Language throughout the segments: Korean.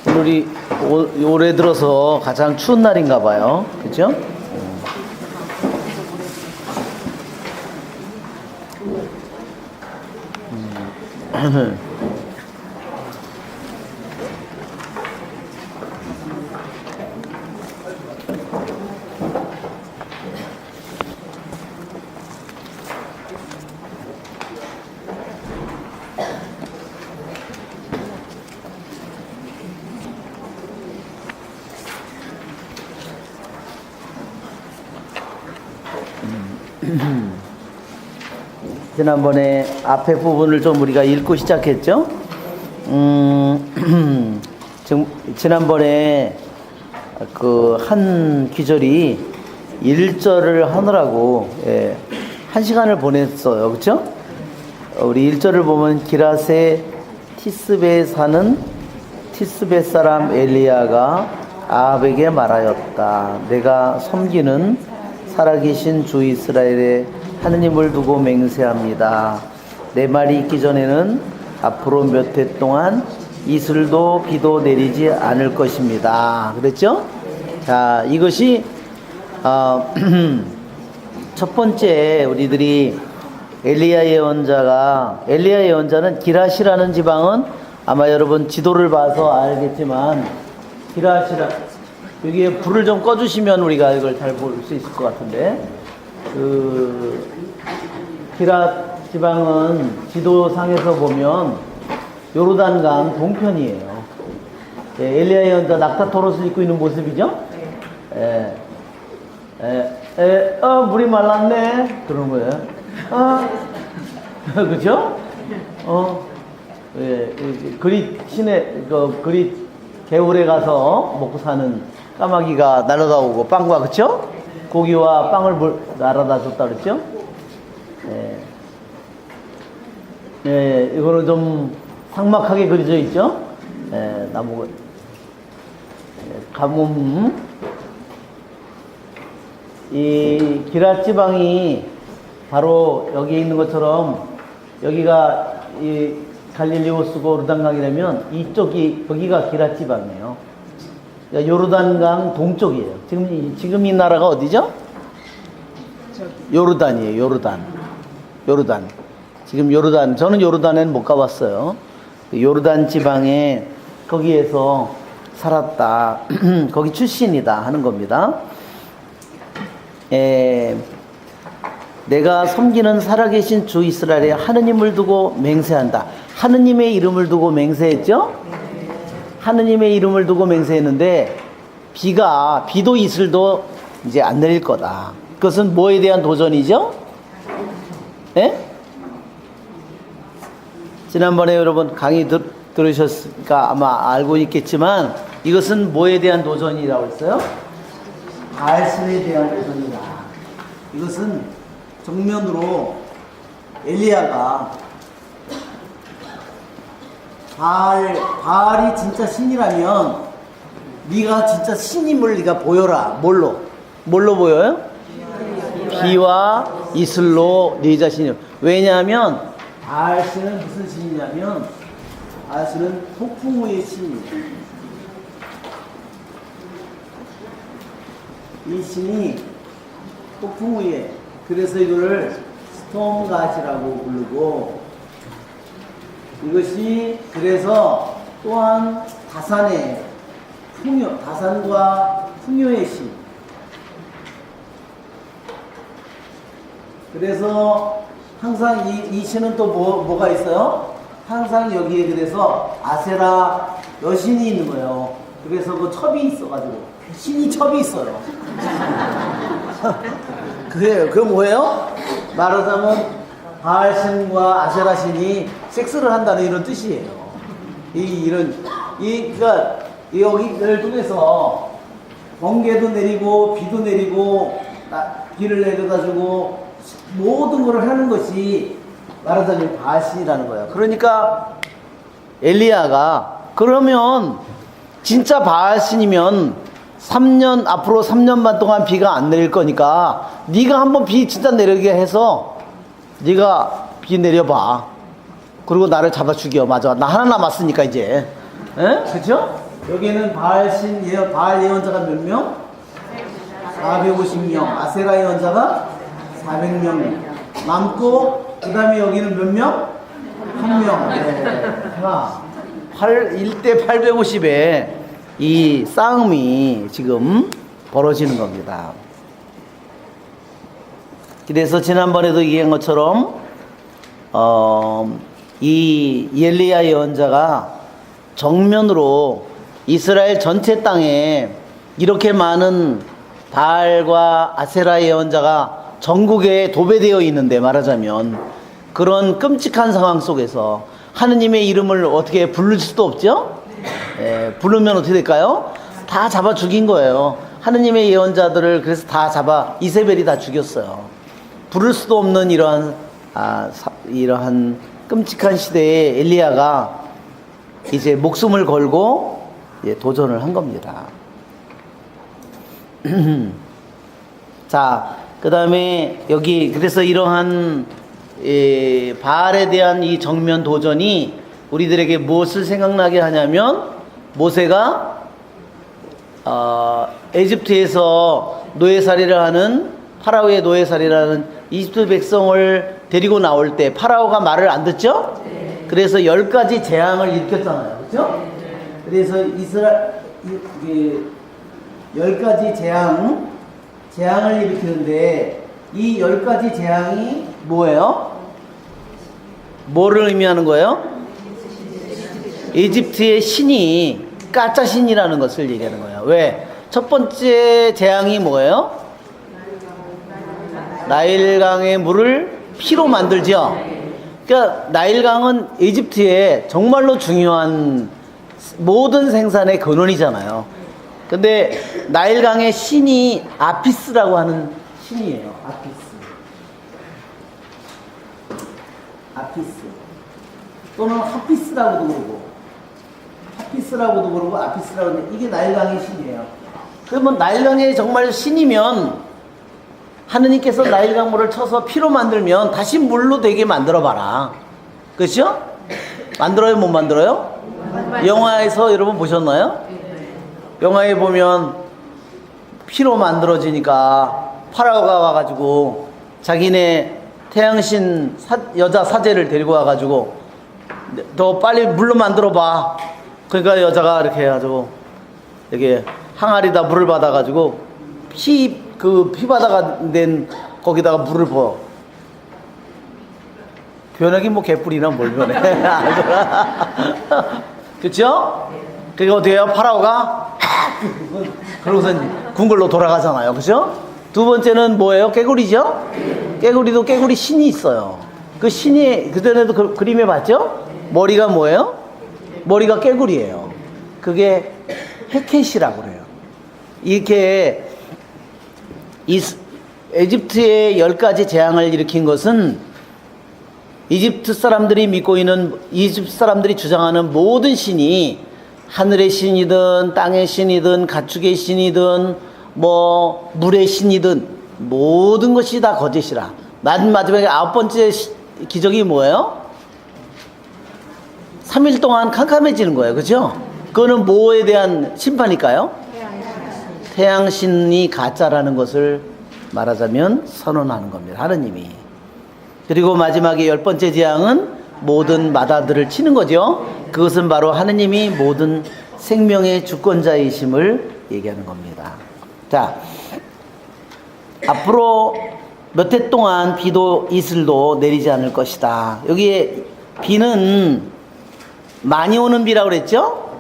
오늘이 올해 들어서 가장 추운 날인가 봐요. 그죠? 지난번에 앞에 부분을 좀 우리가 읽고 시작했죠? 지난번에 그 한 귀절이 1절을 하느라고 1시간을 보냈어요. 그쵸? 우리 1절을 보면 기라세 티스베에 사는 티스베 사람 엘리야가 아합에게 말하였다. 내가 섬기는 살아계신 주 이스라엘의 하느님을 두고 맹세합니다. 내 말이 있기 전에는 앞으로 몇 해 동안 이슬도 비도 내리지 않을 것입니다. 그랬죠? 자, 이것이 첫 번째 우리들이 엘리야 예언자는 기라시라는 지방은 아마 여러분 지도를 봐서 알겠지만 기라시라 여기에 불을 좀 꺼주시면 우리가 이걸 잘 볼 수 있을 것 같은데 그 기라 지방은 지도상에서 보면 요르단강 동편이에요. 엘리야 예언자 낙타토롯을 입고 있는 모습이죠. 물이 말랐네 그런 거예요. 그죠? 그릿 시내 그릿 개울에 가서 먹고 사는 까마귀가 날아다 오고 빵과 그쵸? 고기와 빵을 날아다 줬다 그랬죠? 이거는 좀 삭막하게 그려져 있죠? 나무 가뭄. 이 기랏 지방이 바로 여기 있는 것처럼 여기가 이 갈릴리 호수고 요르단강이라면 이쪽이 여기가 기랏 지방이에요. 요르단강 동쪽이에요. 지금 이 나라가 어디죠? 요르단이에요. 요르단. 지금 요르단. 저는 요르단에는 못 가봤어요. 요르단 지방에 거기에서 살았다. 거기 출신이다 하는 겁니다. 내가 섬기는 살아계신 주 이스라엘의 하느님을 두고 맹세한다. 하느님의 이름을 두고 맹세했죠? 하느님의 이름을 두고 맹세했는데 비도 이슬도 이제 안 내릴 거다. 그것은 뭐에 대한 도전이죠? 지난번에 여러분 강의 들으셨으니까 아마 알고 있겠지만 이것은 뭐에 대한 도전이라고 했어요? 바알신에 대한 도전이다. 이것은 정면으로 엘리야가 바알이 진짜 신이라면 네가 진짜 신임을 네가 보여라. 뭘로 보여요? 비와 이슬로 네 자신이. 왜냐하면 바알신은 무슨 신이냐면 바알신은 폭풍우의 신이에요. 이 신이 폭풍우에 그래서 이거를 스톰갓이라고 부르고 이것이 그래서 또한 다산과 풍요의 신. 그래서 항상 이 신은 또 뭐가 있어요? 항상 여기에 그래서 아세라 여신이 있는 거예요. 그래서 그 첩이 있어가지고 신이 첩이 있어요. 그래요. 그 뭐예요? 말하자면 바알신과 아세라 신이 섹스를 한다는 이런 뜻이에요. 그러니까 여기를 통해서 번개도 내리고 비도 내리고 비를 내려다주고 모든 것을 하는 것이 말하자면 바알신이라는 거예요. 그러니까 엘리야가 그러면 진짜 바알신이면 3년 앞으로 3년 반 동안 비가 안 내릴 거니까 네가 한번 비 진짜 내리게 해서 네가 비 내려봐. 그리고 나를 잡아 죽여. 맞아. 나 하나 남았으니까 이제. 에? 그죠? 여기는 바알 예언자가 몇 명? 450명. 아세라 예언자가 400명 남고, 그 다음에 여기는 몇 명? 1명. 네. 하나. 1대 850에 이 싸움이 지금 벌어지는 겁니다. 그래서 지난번에도 얘기한 것처럼 이 엘리야 예언자가 정면으로 이스라엘 전체 땅에 이렇게 많은 바알과 아세라 예언자가 전국에 도배되어 있는데, 말하자면 그런 끔찍한 상황 속에서 하느님의 이름을 어떻게 부를 수도 없죠? 예, 부르면 어떻게 될까요? 다 잡아 죽인 거예요. 하느님의 예언자들을 그래서 다 잡아 이세벨이 다 죽였어요. 부를 수도 없는 이러한 끔찍한 시대에 엘리야가 이제 목숨을 걸고 도전을 한 겁니다. 자, 그 다음에 여기 그래서 이러한 바알에 대한 이 정면 도전이 우리들에게 무엇을 생각나게 하냐면, 모세가 에집트에서 노예살이를 하는, 파라오의 노예살이를 하는 이집트 백성을 데리고 나올 때 파라오가 말을 안 듣죠? 그래서 10가지 재앙을 일으켰잖아요. 그렇죠? 그래서 10가지 재앙을 일으키는데, 이 10가지 재앙이 뭐예요? 뭐를 의미하는 거예요? 이집트의 신이 가짜 신이라는 것을 얘기하는 거예요. 왜? 첫 번째 재앙이 뭐예요? 나일강의 물을 피로 만들죠. 그러니까 나일강은 이집트의 정말로 중요한 모든 생산의 근원이잖아요. 근데 나일강의 신이 아피스라고 하는 신이에요. 아피스 또는 하피스라고도 그러고 아피스라고 하는데, 이게 나일강의 신이에요. 그러면 나일강의 정말 신이면 하느님께서 나일강 물을 쳐서 피로 만들면 다시 물로 되게 만들어 봐라. 그렇죠? 만들어요, 못 만들어요? 영화에서 여러분 보셨나요? 영화에 보면 피로 만들어지니까 파라오가 와가지고 자기네 태양신 여자 사제를 데리고 와가지고 더 빨리 물로 만들어 봐. 그러니까 여자가 이렇게 해가지고 이렇게 항아리다 물을 받아가지고 피바다가 낸 거기다가 물을 부어. 변하긴 뭐 개뿔이나 뭘 변해. 그쵸? 그게 어떻게 해요? 파라오가 그러고서 궁궐로 돌아가잖아요. 그죠? 두 번째는 뭐예요? 깨구리죠? 깨구리도 깨구리 신이 있어요. 그 신이 그전에도 그림에 봤죠? 머리가 뭐예요? 머리가 깨구리예요. 그게 헤켓이라고 그래요. 이렇게 에집트의 10가지 재앙을 일으킨 것은 이집트 사람들이 믿고 있는, 이집트 사람들이 주장하는 모든 신이 하늘의 신이든 땅의 신이든 가축의 신이든 뭐 물의 신이든 모든 것이 다 거짓이라. 마지막에 9번째 기적이 뭐예요? 3일 동안 캄캄해지는 거예요. 그죠? 그거는 뭐에 대한 심판일까요? 태양신이 가짜라는 것을 말하자면 선언하는 겁니다. 하느님이. 그리고 마지막에 10번째 재앙은 모든 마다들을 치는 거죠. 그것은 바로 하느님이 모든 생명의 주권자이심을 얘기하는 겁니다. 자, 앞으로 몇 해 동안 비도 이슬도 내리지 않을 것이다. 여기에 비는 많이 오는 비라고 그랬죠?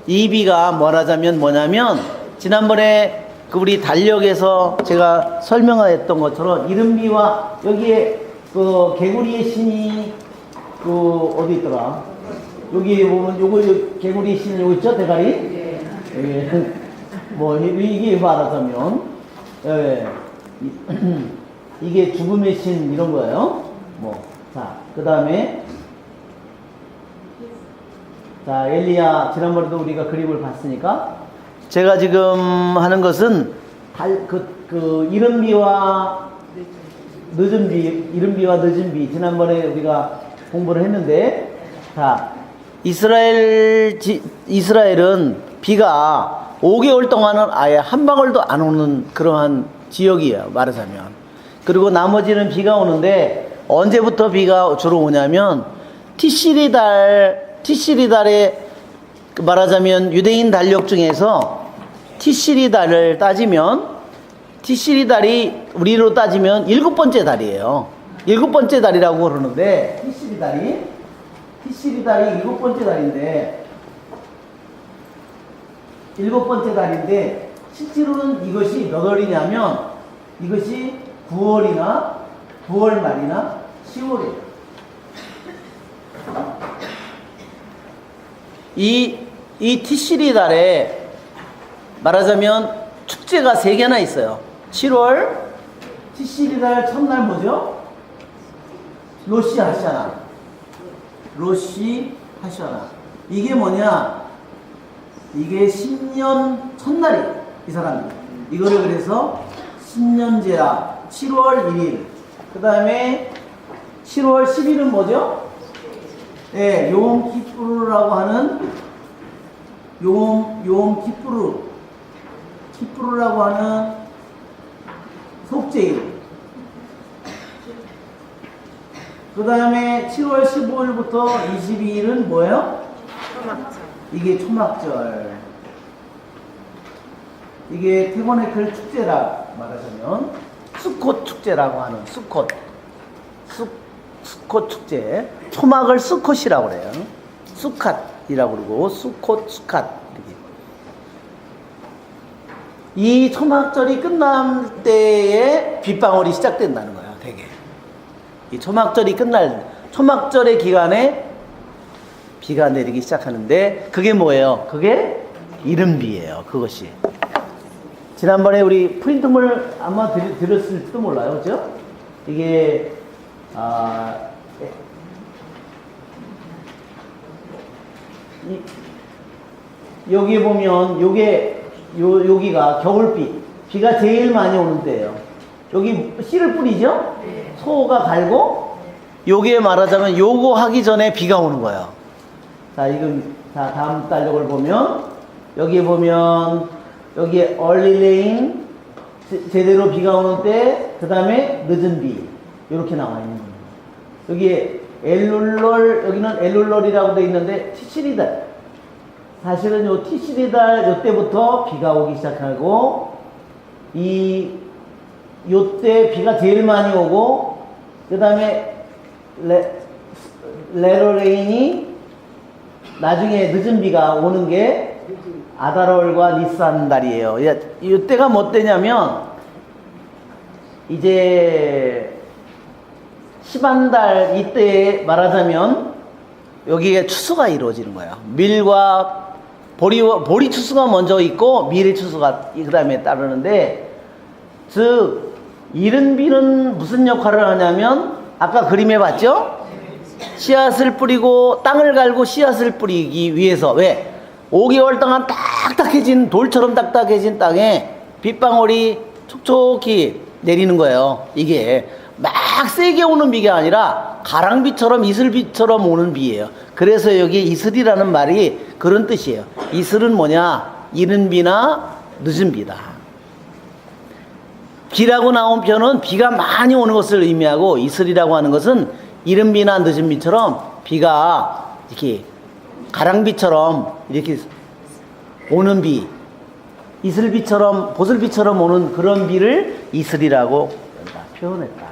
이 비가 뭐냐면 지난번에 우리 달력에서 제가 설명했던 것처럼 이른비와 여기에 그 개구리의 신이 어디 있더라? 여기 보면 요거 개구리의 신 요거 있죠? 대가리? 예. 뭐 이게 말하자면 이게 죽음의 신 이런 거예요. 자, 그 다음에 자, 엘리야 지난번에도 우리가 그림을 봤으니까 제가 지금 하는 것은 이른 비와 늦은 비, 이른 비와 늦은 비, 지난번에 우리가 공부를 했는데, 자, 이스라엘은 비가 5개월 동안은 아예 한 방울도 안 오는 그러한 지역이에요, 말하자면. 그리고 나머지는 비가 오는데, 언제부터 비가 주로 오냐면, 티시리 달에 말하자면 유대인 달력 중에서 티시리 달을 따지면, 티시리 달이 우리로 따지면 7번째 달이에요. 7번째 달이라고 그러는데, 티시리 달이 7번째 달인데, 7번째 달인데, 실제로는 이것이 몇 월이냐면, 이것이 9월 말이나 10월이에요. 이 티시리 달에 말하자면 축제가 3개나 있어요. 7월 티시리 달 첫날 뭐죠? 로시 하샤나. 이게 뭐냐? 이게 신년 첫날이에요. 이 사람들. 이거를 그래서 신년제야. 7월 1일. 그 다음에 7월 10일은 뭐죠? 네, 욤 키푸르라고 하는 키푸르라고 하는 속죄일. 그 다음에 7월 15일부터 22일은 뭐예요? 이게 초막절. 이게 태고네클 축제라 말하자면 수콧 축제라고 하는 수콧 축제. 초막을 수콧이라고 그래요. 수캇이라고 그러고 수콧, 수캇 이렇게. 이 초막절이 끝날 때에 빗방울이 시작된다는 거예요. 되게. 이 초막절이 초막절의 기간에 비가 내리기 시작하는데, 그게 뭐예요? 그게 이른비예요. 그것이. 지난번에 우리 프린트물 아마 드렸을지도 몰라요. 그죠? 이게, 여기 보면, 여기가 겨울비. 비가 제일 많이 오는 때예요. 여기 씨를 뿌리죠? 소가 갈고, 요게 말하자면 요거 하기 전에 비가 오는 거예요. 자, 다음 달력을 보면, 여기에 보면, 여기에 early rain, 제대로 비가 오는 때, 그 다음에 늦은 비. 이렇게 나와 있는 거예요. 여기에 여기는 엘룰롤이라고 되어 있는데, 티시리달. 사실은 요 티시리달, 요때부터 비가 오기 시작하고, 요때 비가 제일 많이 오고, 그 다음에 레로레인이 나중에 늦은 비가 오는 게 아달월과 니산 달이에요. 이때가 뭐 때냐면 이제 시반달 이때에 말하자면 여기에 추수가 이루어지는 거예요. 밀과 보리 추수가 먼저 있고 밀의 추수가 그 다음에 따르는데, 즉 이른 비는 무슨 역할을 하냐면 아까 그림에 봤죠? 씨앗을 뿌리고 땅을 갈고 씨앗을 뿌리기 위해서. 왜? 5개월 동안 딱딱해진 돌처럼 딱딱해진 땅에 빗방울이 촉촉히 내리는 거예요. 이게 막 세게 오는 비가 아니라 가랑비처럼 이슬비처럼 오는 비예요. 그래서 여기 이슬이라는 말이 그런 뜻이에요. 이슬은 뭐냐? 이른 비나 늦은 비다. 비라고 나온 표현은 비가 많이 오는 것을 의미하고, 이슬이라고 하는 것은 이른 비나 늦은 비처럼 비가 이렇게 가랑비처럼 이렇게 오는 비, 이슬비처럼 보슬비처럼 오는 그런 비를 이슬이라고 표현했다.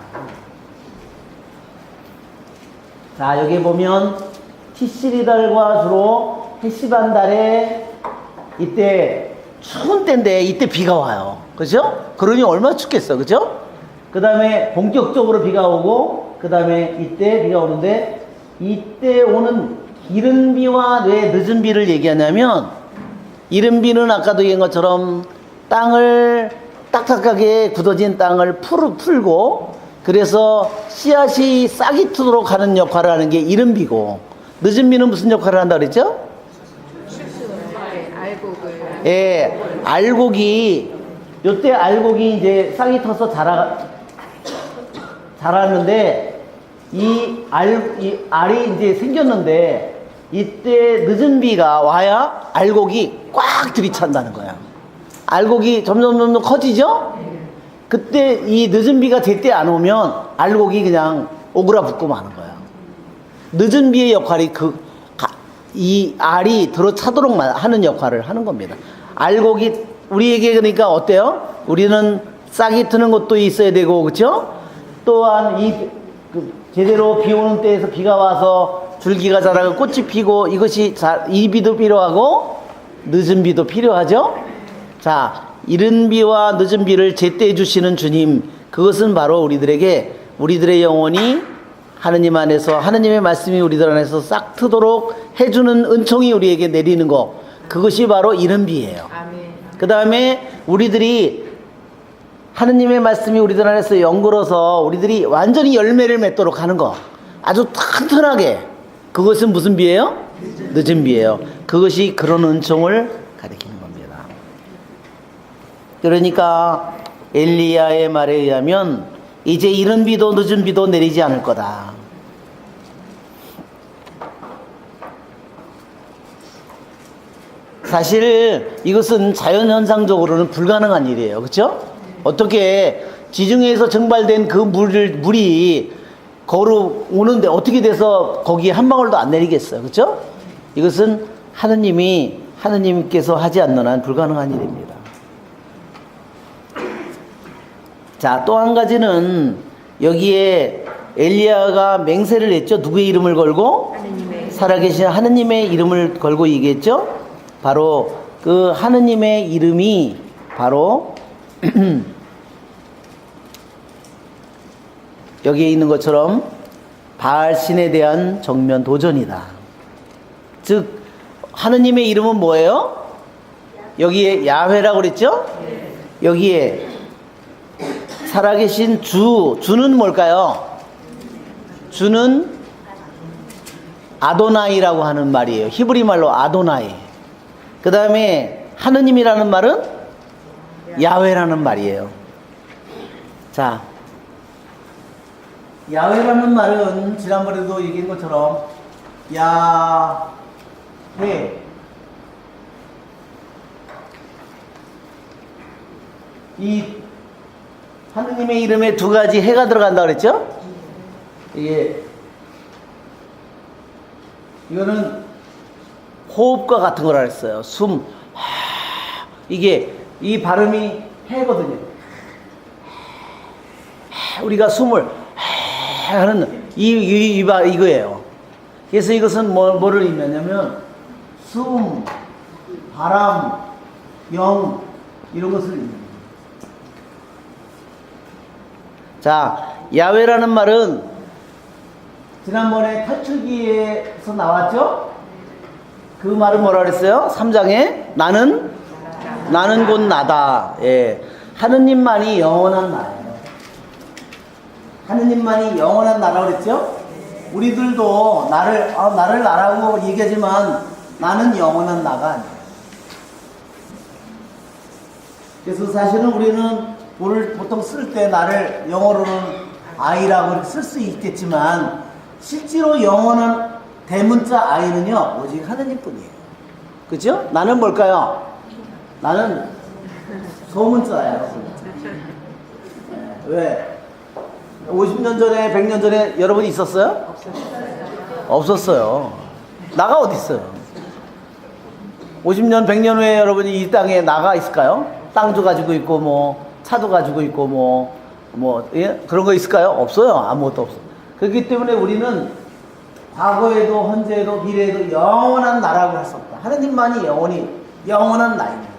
자, 여기 보면 티시리달과 주로 해시반 달에 이때 추운 때인데 이때 비가 와요. 그죠? 그러니 얼마나 춥겠어. 그죠? 그 다음에 본격적으로 비가 오고, 그 다음에 이때 비가 오는데, 이때 오는 이른 비와 왜 늦은 비를 얘기하냐면, 이른 비는 아까도 얘기한 것처럼 땅을 딱딱하게 굳어진 땅을 풀고, 그래서 씨앗이 싹이 트도록 하는 역할을 하는 게 이른 비고, 늦은 비는 무슨 역할을 한다 그랬죠? 알곡을 예, 알곡이 요때 알곡이 이제 싹이 터서 자랐는데 이 알이 이제 생겼는데 이때 늦은 비가 와야 알곡이 꽉 들이찬다는 거야. 알곡이 점점 커지죠? 그때 이 늦은 비가 제때 안 오면 알곡이 그냥 오그라붙고 마는 거야. 늦은 비의 역할이 이 알이 들어차도록 하는 역할을 하는 겁니다. 알곡이 우리에게 그러니까 어때요? 우리는 싹이 트는 것도 있어야 되고, 그렇죠? 또한 제대로 비 오는 때에서 비가 와서 줄기가 자라고 꽃이 피고 이 비도 필요하고 늦은 비도 필요하죠? 자, 이른 비와 늦은 비를 제때 주시는 주님, 그것은 바로 우리들의 영혼이 하느님 안에서 하느님의 말씀이 우리들 안에서 싹 트도록 해주는 은총이 우리에게 내리는 거, 그것이 바로 이른 비예요. 그 다음에 우리들이 하느님의 말씀이 우리들 안에서 연결어서 우리들이 완전히 열매를 맺도록 하는 거, 아주 튼튼하게, 그것은 무슨 비예요? 늦은 비예요. 그것이 그런 은총을 가리키는 겁니다. 그러니까 엘리야의 말에 의하면 이제 이른 비도 늦은 비도 내리지 않을 거다. 사실 이것은 자연현상적으로는 불가능한 일이에요. 그렇죠? 어떻게 지중해에서 증발된 그 물이 걸어오는데 어떻게 돼서 거기에 한 방울도 안 내리겠어요. 그렇죠? 이것은 하느님께서 하지 않는 한 불가능한 일입니다. 자, 또 한 가지는 여기에 엘리야가 맹세를 했죠. 누구의 이름을 걸고? 살아계신 하느님의 이름을 걸고 얘기했죠. 바로 그 하느님의 이름이 바로 여기에 있는 것처럼 바알신에 대한 정면 도전이다. 즉 하느님의 이름은 뭐예요? 여기에 야훼라고 그랬죠? 여기에 살아계신 주는 뭘까요? 주는 아도나이라고 하는 말이에요. 히브리 말로 아도나이. 그 다음에 하느님이라는 말은 야훼라는 말이에요. 자, 야훼라는 말은 지난번에도 얘기한 것처럼 야훼, 이 하느님의 이름에 두 가지 해가 들어간다 그랬죠? 이거는 호흡과 같은 거라 했어요. 숨. 이게 이 발음이 해거든요. 우리가 숨을 하는 이거예요. 그래서 이것은 뭐를 의미하냐면 숨, 바람, 영 이런 것을 의미합니다. 자, 야훼라는 말은 지난번에 탈출기에서 나왔죠? 그 말은 뭐라 그랬어요? 3장에 나는 곧 나다. 예. 하느님만이 영원한 나예요. 하느님만이 영원한 나라고 그랬죠? 우리들도 나를 나라고 얘기하지만 나는 영원한 나가 아니에요. 그래서 사실은 우리는 오늘 보통 쓸 때 나를 영어로는 I라고 쓸 수 있겠지만 실제로 영원한 대문자 I는요 오직 하느님뿐이에요. 그죠? 나는 뭘까요? 나는 소문자예요. 왜? 50년 전에 100년 전에 여러분이 있었어요? 없었어요. 나가 어디 있어요? 50년 100년 후에 여러분이 이 땅에 나가 있을까요? 땅도 가지고 있고 뭐 차도 가지고 있고 예? 그런 거 있을까요? 없어요. 아무것도 없어. 그렇기 때문에 우리는 과거에도 현재에도 미래에도 영원한 나라고 할 수 없다. 하느님만이 영원한 나입니다.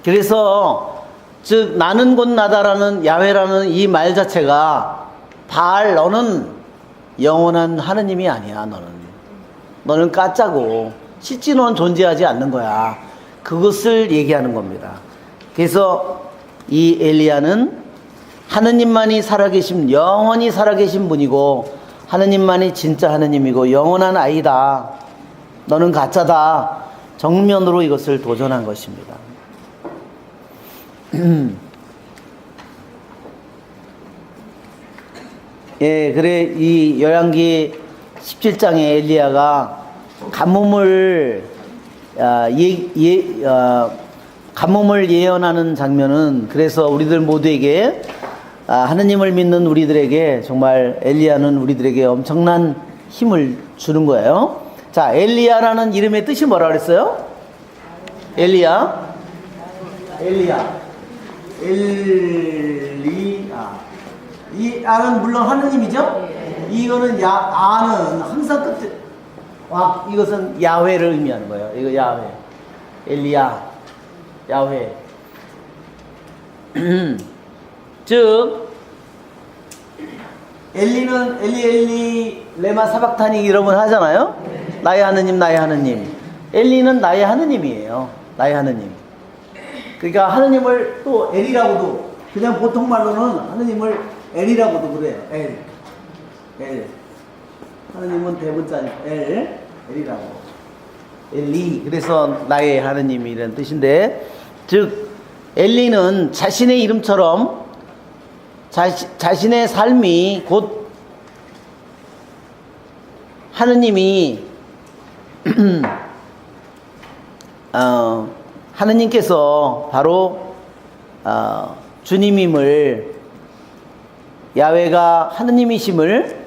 그래서 즉 나는 곧 나다라는 야훼라는 이 말 자체가 바알 너는 영원한 하느님이 아니야. 너는 가짜고 실제 너는 존재하지 않는 거야. 그것을 얘기하는 겁니다. 그래서 이 엘리야는 하느님만이 살아계신 영원히 살아계신 분이고 하느님만이 진짜 하느님이고 영원한 아이다. 너는 가짜다. 정면으로 이것을 도전한 것입니다. 예, 그래 이 열왕기 17장에 엘리야가 가뭄을 가뭄을 예언하는 장면은 그래서 우리들 모두에게 하느님을 믿는 우리들에게 정말 엘리야는 우리들에게 엄청난 힘을 주는 거예요. 자, 엘리야라는 이름의 뜻이 뭐라 그랬어요? 엘리야. 이 아는 물론 하느님이죠? 이거는 아는 항상 끝에 이것은 야훼를 의미하는 거예요. 이거 야훼. 엘리야. 야훼. 즉 엘리는 엘리 레마 사박타니 여러분 하잖아요. 나의 하느님 나의 하느님. 엘리는 나의 하느님이에요. 나의 하느님. 그러니까 하느님을 또 엘이라고도 그냥 보통 말로는 하느님을 엘이라고도 그래요. 엘. 하느님은 대문자니까 엘이라고. 엘리. 그래서 나의 하느님이라는 뜻인데, 즉 엘리는 자신의 이름처럼 자신의 삶이 곧 하느님이 하느님께서 바로 주님임을, 야훼가 하느님이심을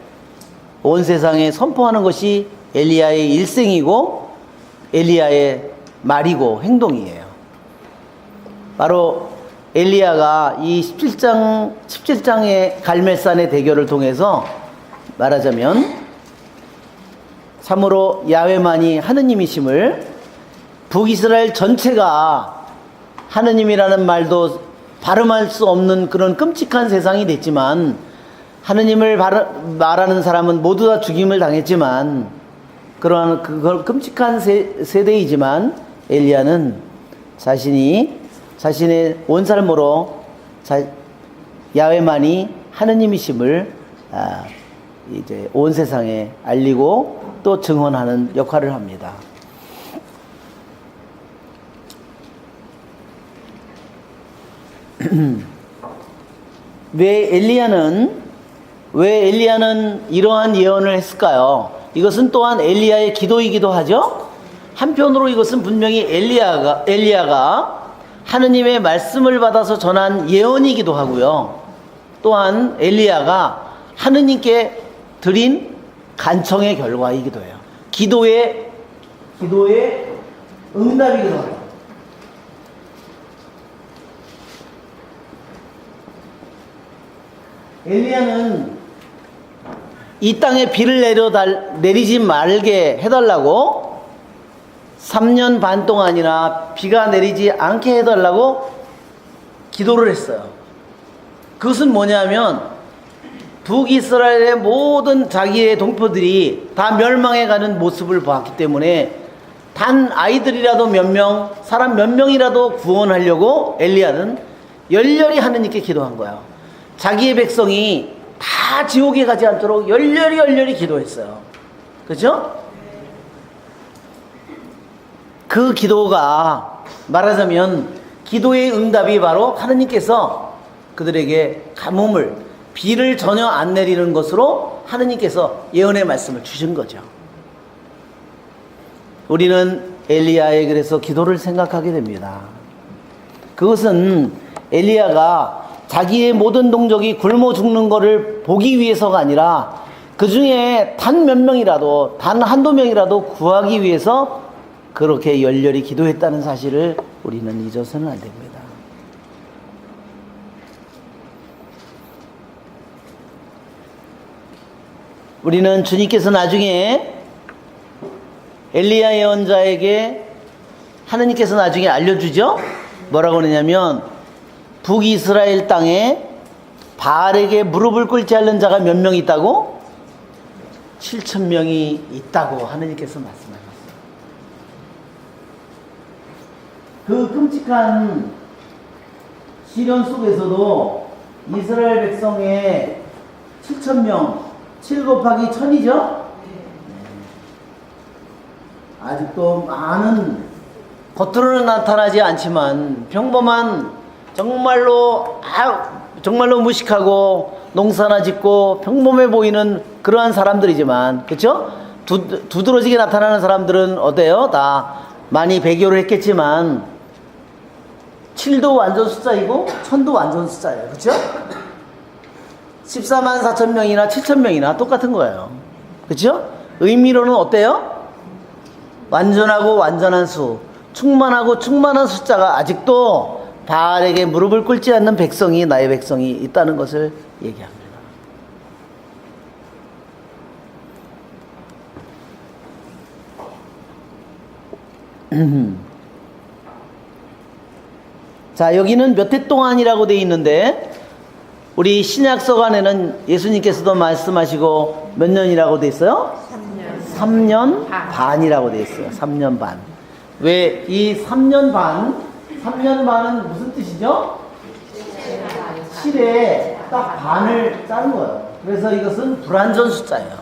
온 세상에 선포하는 것이 엘리야의 일생이고 엘리야의 말이고 행동이에요. 바로 엘리야가 이 17장의 갈멜산의 대결을 통해서 말하자면 참으로 야훼만이 하느님이심을, 북이스라엘 전체가 하느님이라는 말도 발음할 수 없는 그런 끔찍한 세상이 됐지만, 하느님을 말하는 사람은 모두 다 죽임을 당했지만, 그러한 그걸 끔찍한 세대이지만 엘리야는 자신의 온 삶으로 야훼만이 하느님이심을 이제 온 세상에 알리고 또 증언하는 역할을 합니다. 왜 엘리야는 이러한 예언을 했을까요? 이것은 또한 엘리야의 기도이기도 하죠. 한편으로 이것은 분명히 엘리야가 하느님의 말씀을 받아서 전한 예언이기도 하고요. 또한 엘리야가 하느님께 드린 간청의 결과이기도 해요. 기도의 응답이기도 해요. 엘리야는 이 땅에 비를 내리지 말게 해달라고 3년 반 동안이나 비가 내리지 않게 해달라고 기도를 했어요. 그것은 뭐냐면 북이스라엘의 모든 자기의 동포들이 다 멸망해가는 모습을 보았기 때문에 단 아이들이라도 사람 몇 명이라도 구원하려고 엘리야는 열렬히 하느님께 기도한 거예요. 자기의 백성이 다 지옥에 가지 않도록 열렬히 기도했어요. 그렇죠? 그 기도가 말하자면 기도의 응답이 바로 하느님께서 그들에게 가뭄을, 비를 전혀 안 내리는 것으로 하느님께서 예언의 말씀을 주신 거죠. 우리는 엘리야의 그래서 기도를 생각하게 됩니다. 그것은 엘리야가 자기의 모든 동족이 굶어 죽는 것을 보기 위해서가 아니라 그 중에 단 몇 명이라도, 단 한두 명이라도 구하기 위해서 그렇게 열렬히 기도했다는 사실을 우리는 잊어서는 안 됩니다. 우리는 주님께서 나중에 엘리야 예언자에게 하느님께서 나중에 알려주죠. 뭐라고 그러냐면 북이스라엘 땅에 바알에게 무릎을 꿇지 않는 자가 몇 명 있다고? 7,000명이 있다고 하느님께서 말씀하셨어요. 그 끔찍한 시련 속에서도 이스라엘 백성의 7,000명, 7 곱하기 1000이죠? 아직도 많은, 겉으로는 나타나지 않지만 평범한, 정말로 무식하고 농사나 짓고 평범해 보이는 그러한 사람들이지만, 그쵸? 두드러지게 나타나는 사람들은 어때요? 다 많이 배교를 했겠지만 7도 완전 숫자이고 1000도 완전 숫자예요. 그쵸? 14만 4천 명이나 7천 명이나 똑같은 거예요. 그쵸? 의미로는 어때요? 완전하고 완전한 수, 충만하고 충만한 숫자가 아직도 바알에게 무릎을 꿇지 않는 백성이, 나의 백성이 있다는 것을 얘기합니다. 자, 여기는 몇 해 동안이라고 되어 있는데, 우리 신약서 안에는 예수님께서도 말씀하시고 몇 년이라고 되어 있어요? 3년 반이라고 되어 있어요. 3년 반. 왜 이 3년 반은 무슨 뜻이죠? 7에 딱 반을 짜는 거예요. 그래서 이것은 불완전 숫자예요.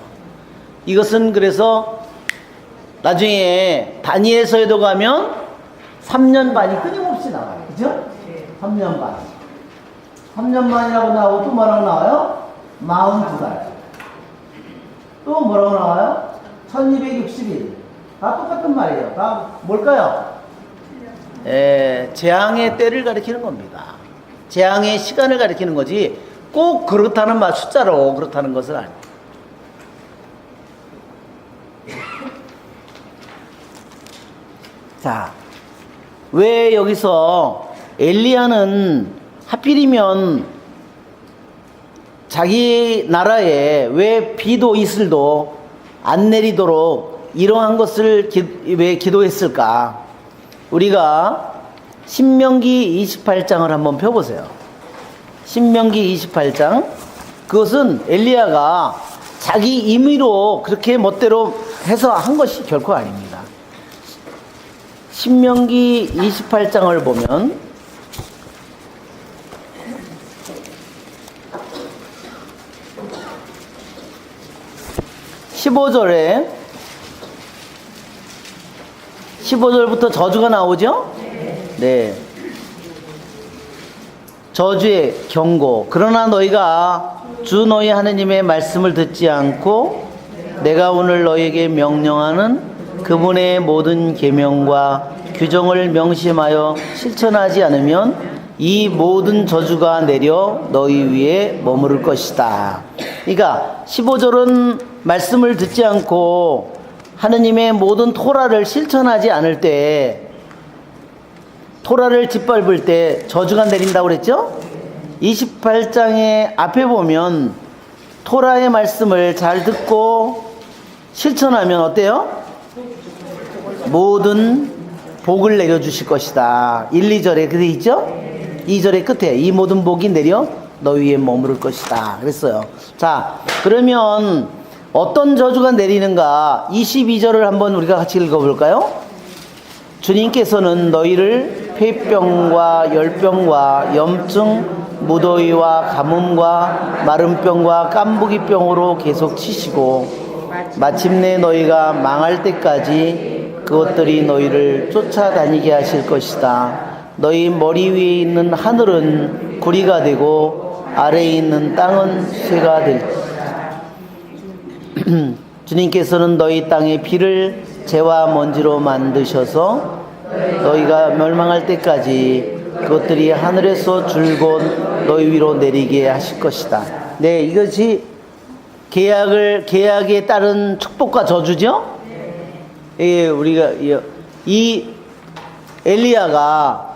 이것은 그래서 나중에 다니엘서에도 가면 3년 반이 끊임없이 나와요. 그죠? 3년 반. 3년 반이라고 나오고 또 뭐라고 나와요? 42달. 또 뭐라고 나와요? 1260일. 다 똑같은 말이에요. 다 뭘까요? 재앙의 때를 가리키는 겁니다. 재앙의 시간을 가리키는 거지 꼭 그렇다는 말, 숫자로 그렇다는 것은 아니에요. 자, 왜 여기서 엘리야는 하필이면 자기 나라에 왜 비도 이슬도 안 내리도록 이러한 것을 왜 기도했을까? 우리가 신명기 28장을 한번 펴보세요. 신명기 28장. 그것은 엘리야가 자기 임의로 그렇게 멋대로 해서 한 것이 결코 아닙니다. 신명기 28장을 보면 15절부터 저주가 나오죠? 네. 저주의 경고. 그러나 너희가 주 너희 하느님의 말씀을 듣지 않고 내가 오늘 너희에게 명령하는 그분의 모든 계명과 규정을 명심하여 실천하지 않으면 이 모든 저주가 내려 너희 위에 머무를 것이다. 그러니까 15절은 말씀을 듣지 않고 하느님의 모든 토라를 실천하지 않을 때, 토라를 짓밟을 때 저주가 내린다고 그랬죠? 28장의 앞에 보면 토라의 말씀을 잘 듣고 실천하면 어때요? 모든 복을 내려주실 것이다. 1, 2절에 그게 있죠? 2절의 끝에 이 모든 복이 내려 너희 위에 머무를 것이다 그랬어요. 자, 그러면 어떤 저주가 내리는가? 22절을 한번 우리가 같이 읽어볼까요? 주님께서는 너희를 폐병과 열병과 염증, 무더위와 가뭄과 마름병과 깐부기병으로 계속 치시고 마침내 너희가 망할 때까지 그것들이 너희를 쫓아다니게 하실 것이다. 너희 머리 위에 있는 하늘은 구리가 되고 아래에 있는 땅은 쇠가 될 것이다. 주님께서는 너희 땅의 비를 재와 먼지로 만드셔서 너희가 멸망할 때까지 그것들이 하늘에서 줄곧 너희 위로 내리게 하실 것이다. 네, 이것이 계약에 따른 축복과 저주죠? 예, 우리가 이 엘리야가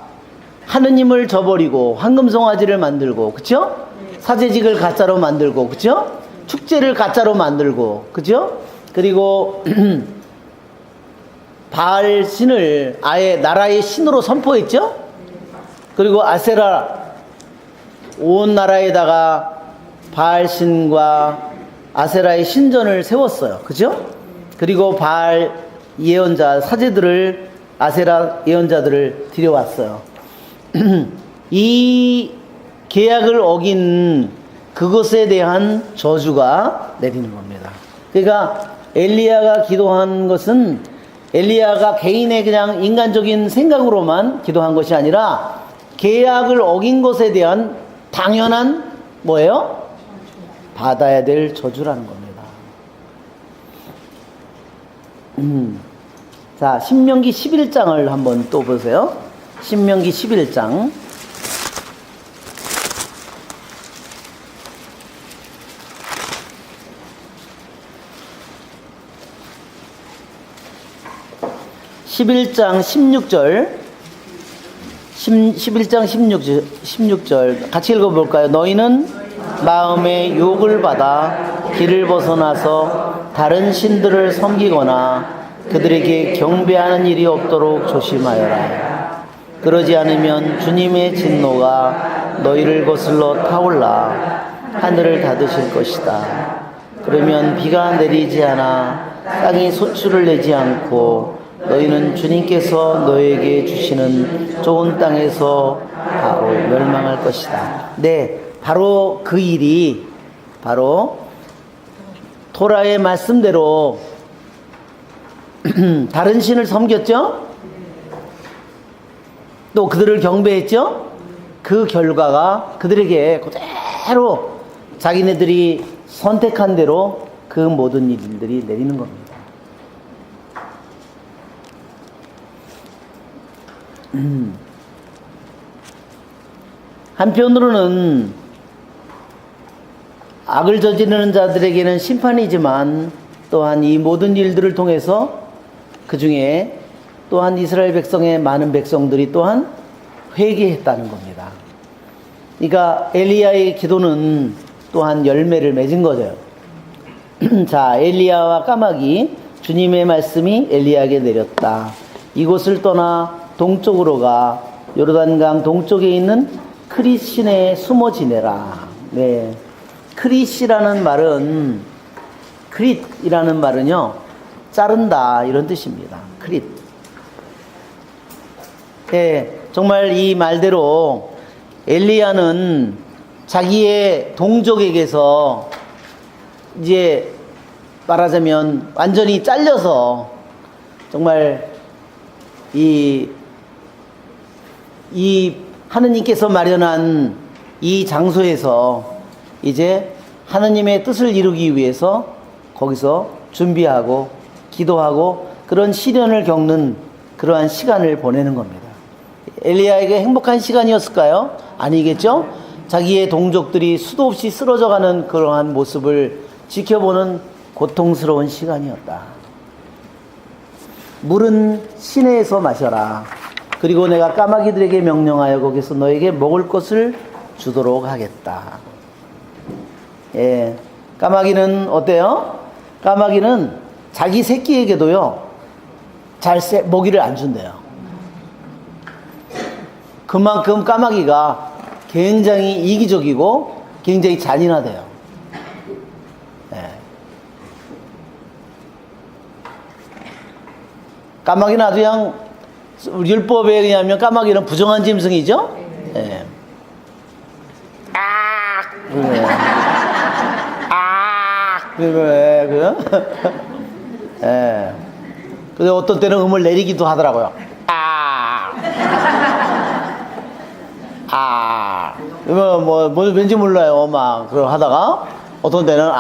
하느님을 저버리고 황금송아지를 만들고, 그쵸? 사제직을 가짜로 만들고, 그쵸? 축제를 가짜로 만들고, 그죠? 그리고 바알 신을 아예 나라의 신으로 선포했죠? 그리고 아세라, 온 나라에다가 바알 신과 아세라의 신전을 세웠어요. 그죠? 그리고 바알 예언자, 사제들을, 아세라 예언자들을 들여왔어요. 이 계약을 어긴 그것에 대한 저주가 내리는 겁니다. 그러니까 엘리야가 기도한 것은 엘리야가 개인의 그냥 인간적인 생각으로만 기도한 것이 아니라 계약을 어긴 것에 대한 당연한 뭐예요? 받아야 될 저주라는 겁니다. 자, 신명기 11장을 한번 또 보세요. 신명기 11장. (11장) 16절 11장 16절 같이 읽어볼까요? 너희는 마음에 욕을 받아 길을 벗어나서 다른 신들을 섬기거나 그들에게 경배하는 일이 없도록 조심하여라. 그러지 않으면 주님의 진노가 너희를 거슬러 타올라 하늘을 닫으실 것이다. 그러면 비가 내리지 않아 땅이 소출을 내지 않고 너희는 주님께서 너희에게 주시는 좋은 땅에서 바로 멸망할 것이다. 네, 바로 그 일이 바로 토라의 말씀대로 다른 신을 섬겼죠? 또 그들을 경배했죠? 그 결과가 그들에게 그대로 자기네들이 선택한 대로 그 모든 일들이 내리는 겁니다. 한편으로는 악을 저지르는 자들에게는 심판이지만 또한 이 모든 일들을 통해서 그 중에 또한 이스라엘 백성의 많은 백성들이 또한 회개했다는 겁니다. 그러니까 엘리야의 기도는 또한 열매를 맺은 거죠. 자, 엘리야와 까마귀, 주님의 말씀이 엘리야에게 내렸다. 이곳을 떠나 동쪽으로 가 요르단강 동쪽에 있는 크릿 시내에 숨어 지내라. 네, 크릿이라는 말은 크릿이라는 말은요 자른다 이런 뜻입니다. 크릿. 네, 정말 이 말대로 엘리야는 자기의 동족에게서 이제 말하자면 완전히 잘려서 정말 이 하느님께서 마련한 이 장소에서 이제 하느님의 뜻을 이루기 위해서 거기서 준비하고 기도하고 그런 시련을 겪는 그러한 시간을 보내는 겁니다. 엘리야에게 행복한 시간이었을까요? 아니겠죠? 자기의 동족들이 수도 없이 쓰러져가는 그러한 모습을 지켜보는 고통스러운 시간이었다. 물은 시내에서 마셔라. 그리고 내가 까마귀들에게 명령하여 거기서 너에게 먹을 것을 주도록 하겠다. 예, 까마귀는 어때요? 까마귀는 자기 새끼에게도요 먹이를 안 준대요. 그만큼 까마귀가 굉장히 이기적이고 굉장히 잔인하대요. 예. 까마귀는 아주 그냥 율법에 의하면 까마귀는 부정한 짐승이죠. 예. 예. 근데 어떤 때는 음을 내리기도 하더라고요. 뭐 왠지 몰라요. 막 그걸 하다가 어떤 때는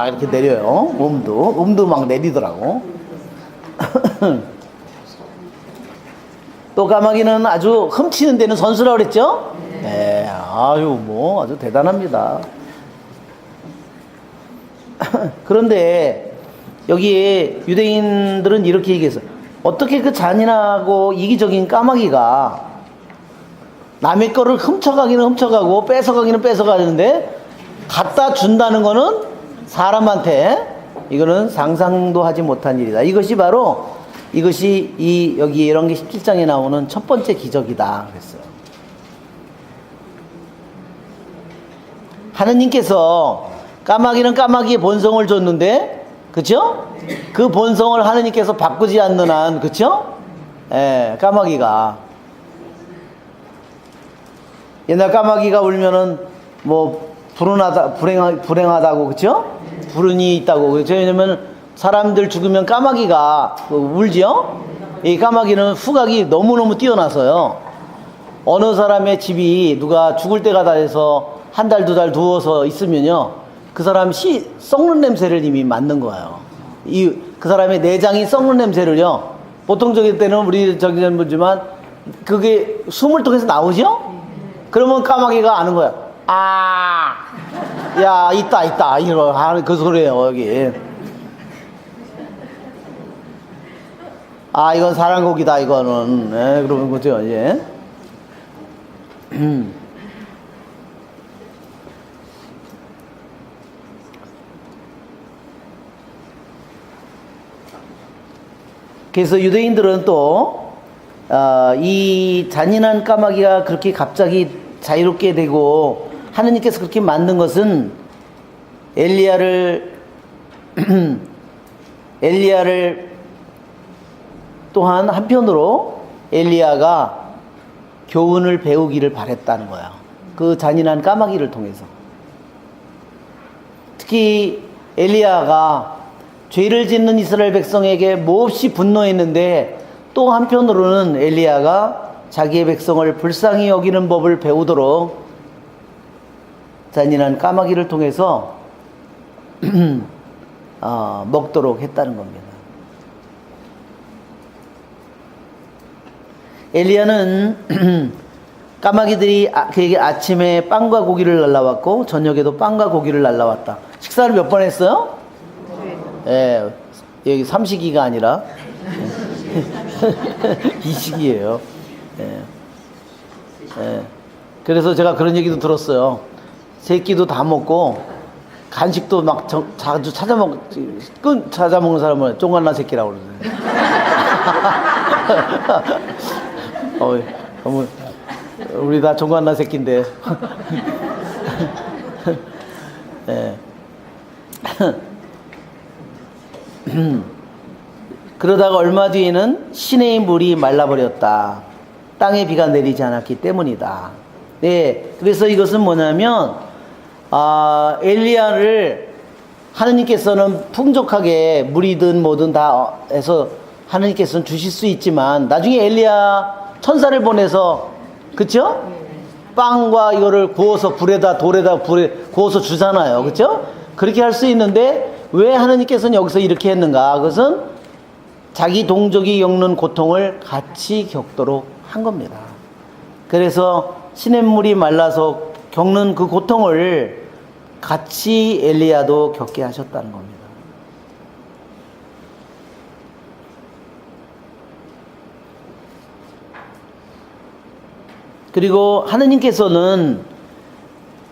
이렇게 내려요. 음도 막 내리더라고. 또 까마귀는 아주 훔치는 데는 선수라고 그랬죠? 네, 아주 대단합니다. 그런데 여기에 유대인들은 이렇게 얘기해서 어떻게 그 잔인하고 이기적인 까마귀가 남의 거를 훔쳐가기는 훔쳐가고 뺏어가기는 뺏어가는데 갖다 준다는 거는 사람한테 이거는 상상도 하지 못한 일이다. 이것이 여기 열왕기 17장에 나오는 첫 번째 기적이다 그랬어요. 하느님께서 까마귀는 까마귀의 본성을 줬는데, 그쵸? 그 본성을 하느님께서 바꾸지 않는 한, 그쵸? 예, 까마귀가. 옛날 까마귀가 울면은, 불행하다고, 그쵸? 불운이 있다고. 그렇죠? 왜냐면 사람들 죽으면 까마귀가 울지요? 이 까마귀는 후각이 너무너무 뛰어나서요. 어느 사람의 집이 누가 죽을 때가 다 돼서 한 달, 두 달 누워서 있으면요. 그 사람 썩는 냄새를 이미 맡는 거예요. 그 사람의 내장이 썩는 냄새를요. 보통적인 때는 우리 저기 보지만 그게 숨을 통해서 나오죠? 그러면 까마귀가 아는 거야. 아, 야, 있다. 이러 하는 그 소리예요, 여기. 아, 이건 사랑고기다, 이거는. 네, 그러는 거죠, 이제. 그래서 유대인들은 또, 이 잔인한 까마귀가 그렇게 갑자기 자유롭게 되고, 하느님께서 그렇게 만든 것은 엘리야를 또한 한편으로 엘리야가 교훈을 배우기를 바랬다는 거야. 그 잔인한 까마귀를 통해서. 특히 엘리야가 죄를 짓는 이스라엘 백성에게 몹시 분노했는데 또 한편으로는 엘리야가 자기의 백성을 불쌍히 여기는 법을 배우도록 잔인한 까마귀를 통해서 먹도록 했다는 겁니다. 엘리야는 까마귀들이 그에게 아침에 빵과 고기를 날라왔고 저녁에도 빵과 고기를 날라왔다. 식사를 몇 번 했어요? 예, 여기 삼식이가 아니라 이식이에요. 예. 예. 그래서 제가 그런 얘기도 들었어요. 새끼도 다 먹고 간식도 막 자주 찾아먹는 사람은 쫑간나 새끼라고 그러는데. 우리 다 쫑간나 새끼인데. 예. 그러다가 얼마 뒤에는 시내의 물이 말라버렸다. 땅에 비가 내리지 않았기 때문이다. 네, 그래서 이것은 뭐냐면 엘리야를 하느님께서는 풍족하게 물이든 뭐든 다 해서 하느님께서는 주실 수 있지만 나중에 엘리야 천사를 보내서 그쵸? 빵과 이거를 구워서 불에 구워서 주잖아요. 그쵸? 그렇게 할 수 있는데 왜 하느님께서는 여기서 이렇게 했는가? 그것은 자기 동족이 겪는 고통을 같이 겪도록 한 겁니다. 그래서 시냇물이 말라서 겪는 그 고통을 같이 엘리야도 겪게 하셨다는 겁니다. 그리고 하느님께서는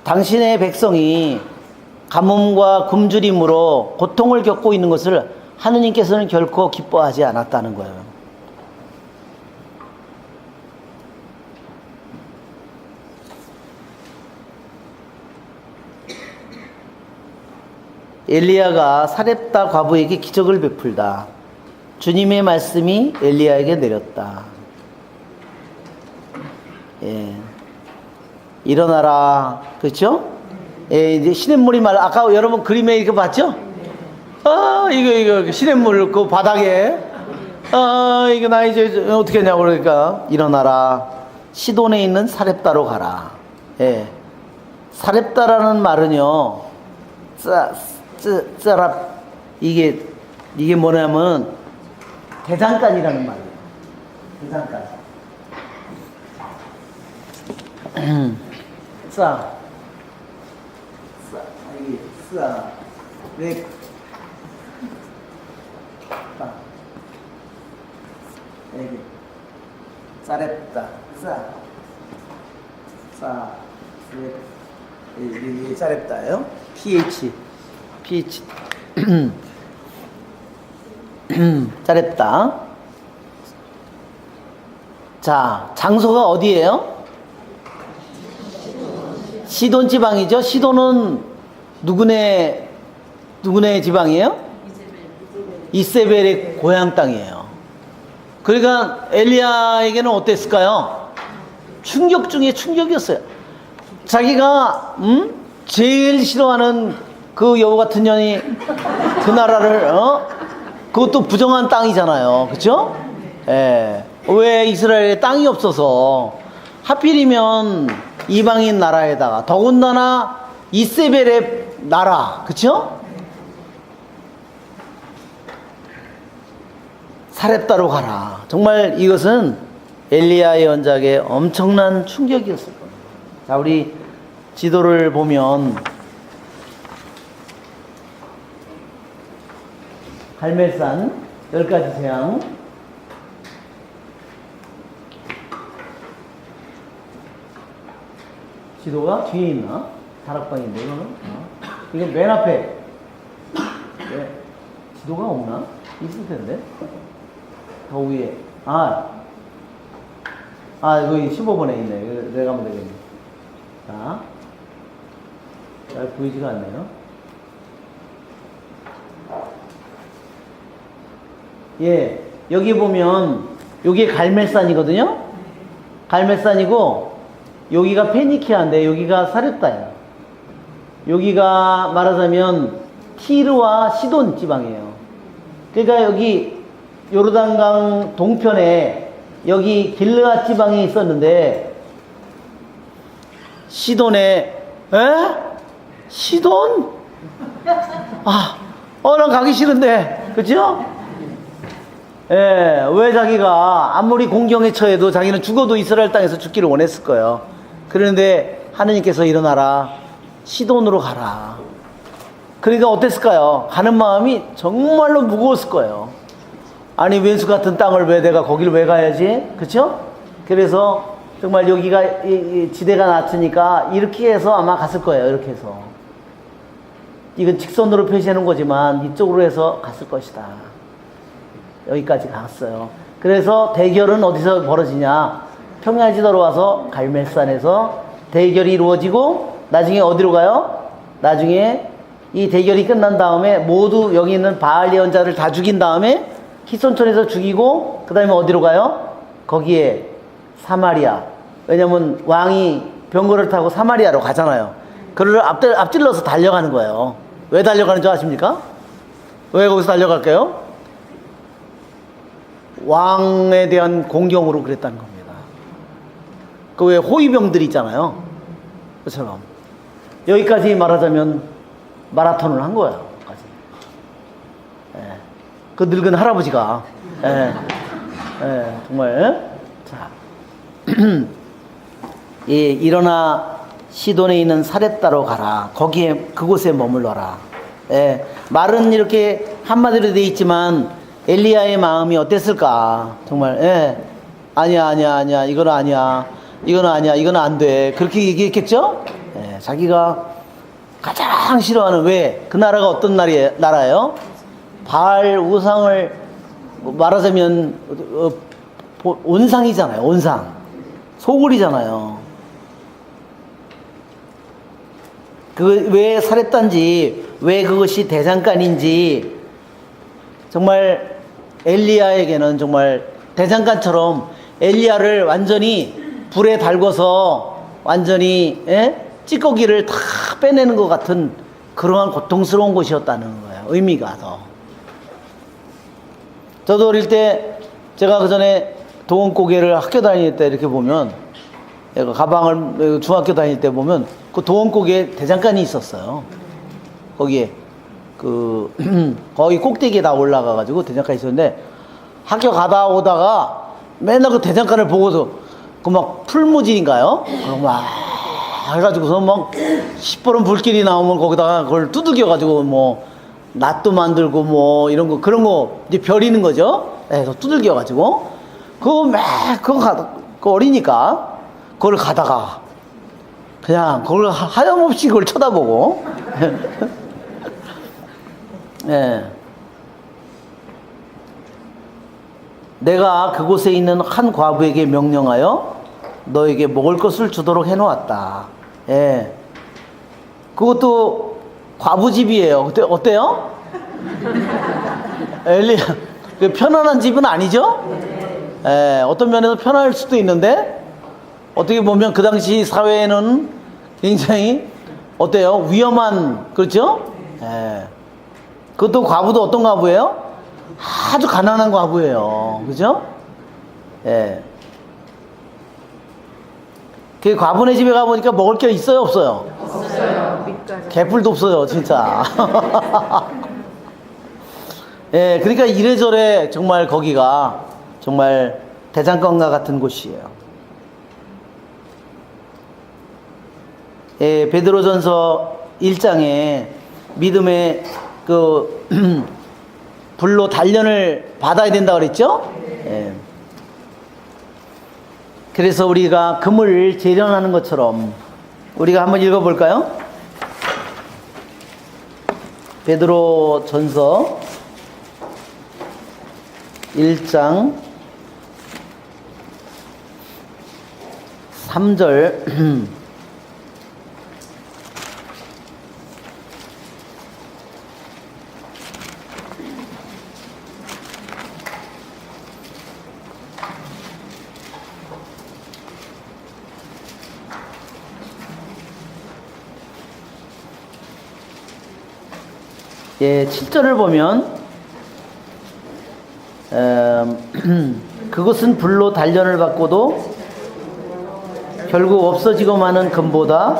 당신의 백성이 가뭄과 굶주림으로 고통을 겪고 있는 것을 하느님께서는 결코 기뻐하지 않았다는 거예요. 엘리야가 사렙다 과부에게 기적을 베풀다. 주님의 말씀이 엘리야에게 내렸다. 예. 일어나라. 그렇죠? 예, 이제 시냇물이 아까 여러분 그림에 이렇게 봤죠? 이거 시냇물 그 바닥에 이거 나 이제 어떻게 하냐고 그러니까 일어나라. 시돈에 있는 사렙다로 가라. 예. 사렙다라는 말은요. 짜랍 이게 뭐냐면 대장간이라는 말이에요. 대장간. 네. 여기 짜랬다. 이게 짜랬다예요. pH 짜랬다. 자, 장소가 어디예요? 시돈 지방이죠. 시돈은 누구네 지방이에요? 이세벨의 고향 땅이에요. 그러니까 엘리야에게는 어땠을까요? 충격 중에 충격이었어요. 자기가 제일 싫어하는 그 여우 같은 년이 그 나라를, 그것도 부정한 땅이잖아요. 그쵸? 예. 왜 이스라엘에 땅이 없어서 하필이면 이방인 나라에다가 더군다나 이세벨의 나라, 그쵸? 사렙다로 가라. 정말 이것은 엘리야 예언자에게 엄청난 충격이었을 겁니다. 자, 우리 지도를 보면 갈멜산 10가지 재앙, 지도가 뒤에 있나? 다락방인데 이거는? 이거 맨 앞에. 네. 지도가 없나? 있을 텐데. 더 위에. 여기 15번에 있네. 내가 하면 되겠네. 자. 잘 보이지가 않네요. 예. 여기 보면, 여기 갈멜산이거든요? 갈멜산이고, 여기가 페니키아인데, 여기가 사렙다예요. 여기가 말하자면, 티르와 시돈 지방이에요. 그러니까 여기, 요르단강 동편에 여기 길르앗 지방이 있었는데 시돈에 시돈? 난 가기 싫은데, 그죠? 예, 왜 자기가 아무리 공경에 처해도 자기는 죽어도 이스라엘 땅에서 죽기를 원했을 거예요. 그런데 하느님께서 일어나라, 시돈으로 가라. 그러니까 어땠을까요? 가는 마음이 정말로 무거웠을 거예요. 아니, 왼수 같은 땅을 왜 내가 거기를 왜 가야지? 그쵸? 그래서 정말 여기가 이 지대가 낮으니까 이렇게 해서 아마 갔을 거예요. 이렇게 해서. 이건 직선으로 표시해 놓은 거지만 이쪽으로 해서 갔을 것이다. 여기까지 갔어요. 그래서 대결은 어디서 벌어지냐? 평야지대로 와서 갈멜산에서 대결이 이루어지고 나중에 어디로 가요? 나중에 이 대결이 끝난 다음에 모두 여기 있는 바알 예언자를 다 죽인 다음에 히손촌에서 죽이고 그 다음에 어디로 가요? 거기에 사마리아. 왜냐면 왕이 병거를 타고 사마리아로 가잖아요. 그를 앞질러서 달려가는 거예요. 왜 달려가는 줄 아십니까? 왜 거기서 달려갈까요? 왕에 대한 공경으로 그랬다는 겁니다. 그 왜 호위병들 있잖아요. 그처럼 여기까지 말하자면 마라톤을 한 거예요. 그 늙은 할아버지가 정말. 자, 일어나 시돈에 있는 사렙다로 가라. 거기에 그곳에 머물러라. 말은 이렇게 한마디로 돼 있지만 엘리야의 마음이 어땠을까? 정말 아니야 이거는 아니야, 이거는 안 돼, 그렇게 얘기했겠죠? 자기가 가장 싫어하는, 왜? 그 나라가 어떤 나라예요? 바알 우상을 말하자면 온상이잖아요. 온상, 소굴이잖아요. 그 왜 사렙단지, 왜 그것이 대장간인지 정말 엘리야에게는 정말 대장간처럼 엘리야를 완전히 불에 달궈서 완전히 찌꺼기를 다 빼내는 것 같은 그러한 고통스러운 곳이었다는 거예요. 의미가 더. 저도 어릴 때 제가 그 전에 도원고개를 학교 다닐 때 이렇게 보면, 가방을 중학교 다닐 때 보면 그 도원고개에 대장간이 있었어요. 거기에 거기 꼭대기에 다 올라가가지고 대장간이 있었는데, 학교 가다 오다가 맨날 그 대장간을 보고서 그 막 풀무진인가요? 막 해가지고서 막 시퍼런 불길이 나오면 거기다가 그걸 두들겨가지고 뭐 낫도 만들고 뭐 이런 거, 그런 거 이제 벼리는 거죠. 그래서 두들겨가지고 그거 어리니까 그걸 가다가 그냥 그걸 하염없이 그걸 쳐다보고 내가 그곳에 있는 한 과부에게 명령하여 너에게 먹을 것을 주도록 해놓았다. 그것도 과부집이에요. 어때요? 엘리야, 편안한 집은 아니죠? 어떤 면에서 편할 수도 있는데, 어떻게 보면 그 당시 사회에는 굉장히 어때요? 위험한, 그렇죠? 예. 그것도 과부도 어떤 과부예요? 아주 가난한 과부예요. 그죠? 예. 그 과부네 집에 가보니까 먹을 게 있어요, 없어요? 없어요. 개뿔도 없어요, 진짜. 예, 그러니까 이래저래 정말 거기가 정말 대장간과 같은 곳이에요. 예, 베드로전서 1장에 믿음의 그 불로 단련을 받아야 된다고 그랬죠? 예. 그래서 우리가 금을 재련하는 것처럼 우리가 한번 읽어볼까요? 베드로전서 1장 3절 예, 7절을 보면 그것은 불로 단련을 받고도 결국 없어지고 마는 금보다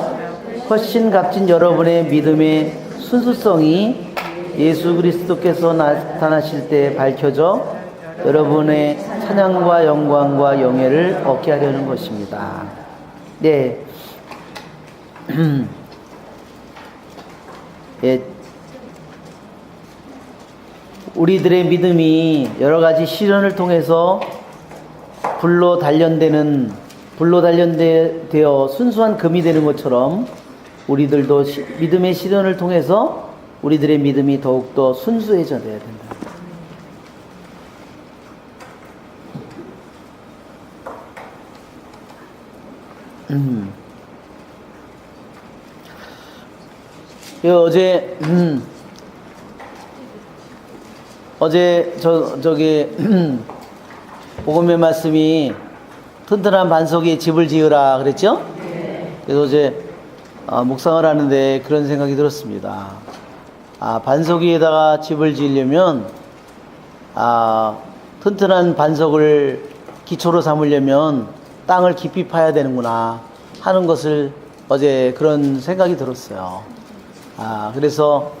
훨씬 값진 여러분의 믿음의 순수성이 예수 그리스도께서 나타나실 때 밝혀져 여러분의 찬양과 영광과 영예를 얻게 하려는 것입니다. 네. 예. 우리들의 믿음이 여러 가지 시련을 통해서 불로 단련되어 순수한 금이 되는 것처럼 우리들도 믿음의 시련을 통해서 우리들의 믿음이 더욱더 순수해져야 된다. 어제 저기 복음의 말씀이 튼튼한 반석 위에 집을 지으라 그랬죠? 그래서 어제 묵상을 하는데 그런 생각이 들었습니다. 반석 위에다가 집을 지으려면 튼튼한 반석을 기초로 삼으려면 땅을 깊이 파야 되는구나 하는 것을 어제 그런 생각이 들었어요. 그래서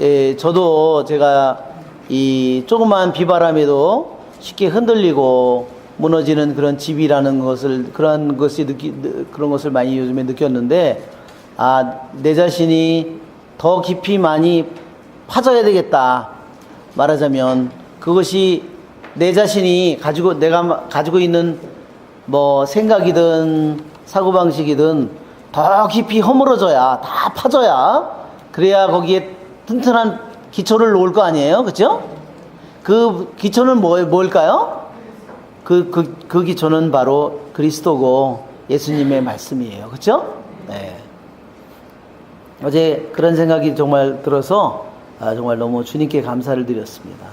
예, 저도 제가 이 조그만 비바람에도 쉽게 흔들리고 무너지는 그런 집이라는 것을 그런 것을 많이 요즘에 느꼈는데 내 자신이 더 깊이 많이 파져야 되겠다. 말하자면 그것이 내 자신이 내가 가지고 있는 뭐 생각이든 사고방식이든 더 깊이 허물어져야 다 파져야 그래야 거기에 튼튼한 기초를 놓을 거 아니에요, 그렇죠? 그 기초는 뭘까요? 그 기초는 바로 그리스도고 예수님의 말씀이에요, 그렇죠? 네. 어제 그런 생각이 정말 들어서 정말 너무 주님께 감사를 드렸습니다.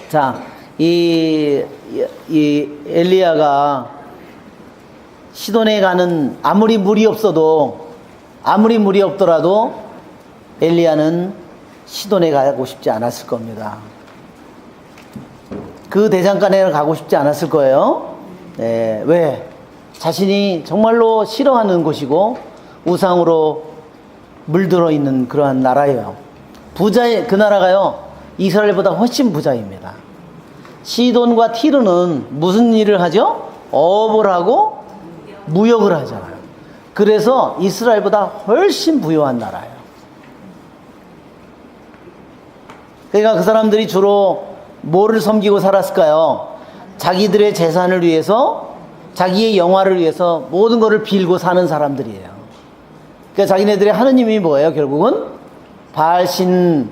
자, 이 엘리야가 시돈에 가는 아무리 물이 없더라도 엘리야는 시돈에 가고 싶지 않았을 겁니다. 그 대장간에는 가고 싶지 않았을 거예요. 네, 왜? 자신이 정말로 싫어하는 곳이고 우상으로 물들어 있는 그러한 나라예요. 그 나라가요 이스라엘보다 훨씬 부자입니다. 시돈과 티르는 무슨 일을 하죠? 어업을 하고 무역을 하잖아요. 그래서 이스라엘보다 훨씬 부유한 나라예요. 그러니까 그 사람들이 주로 뭐를 섬기고 살았을까요? 자기들의 재산을 위해서, 자기의 영화를 위해서 모든 것을 빌고 사는 사람들이에요. 그러니까 자기네들의 하느님이 뭐예요? 결국은 바알신,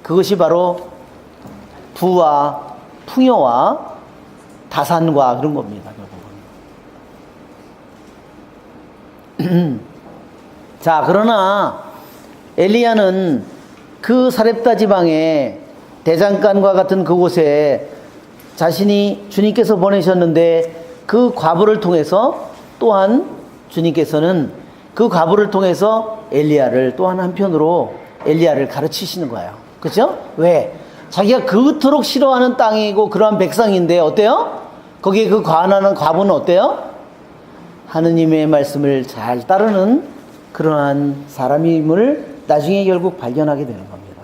그것이 바로 부와 풍요와 다산과 그런 겁니다. 결국은. 자, 그러나 엘리야는 그 사렙다 지방에 대장간과 같은 그곳에 자신이 주님께서 보내셨는데 그 과부를 통해서 또한 주님께서는 그 과부를 통해서 엘리야를 또 한편으로 엘리야를 가르치시는 거예요. 그죠? 왜? 자기가 그토록 싫어하는 땅이고 그러한 백성인데 어때요? 거기에 그 관하는 과부는 어때요? 하느님의 말씀을 잘 따르는 그러한 사람임을 나중에 결국 발견하게 되는 겁니다.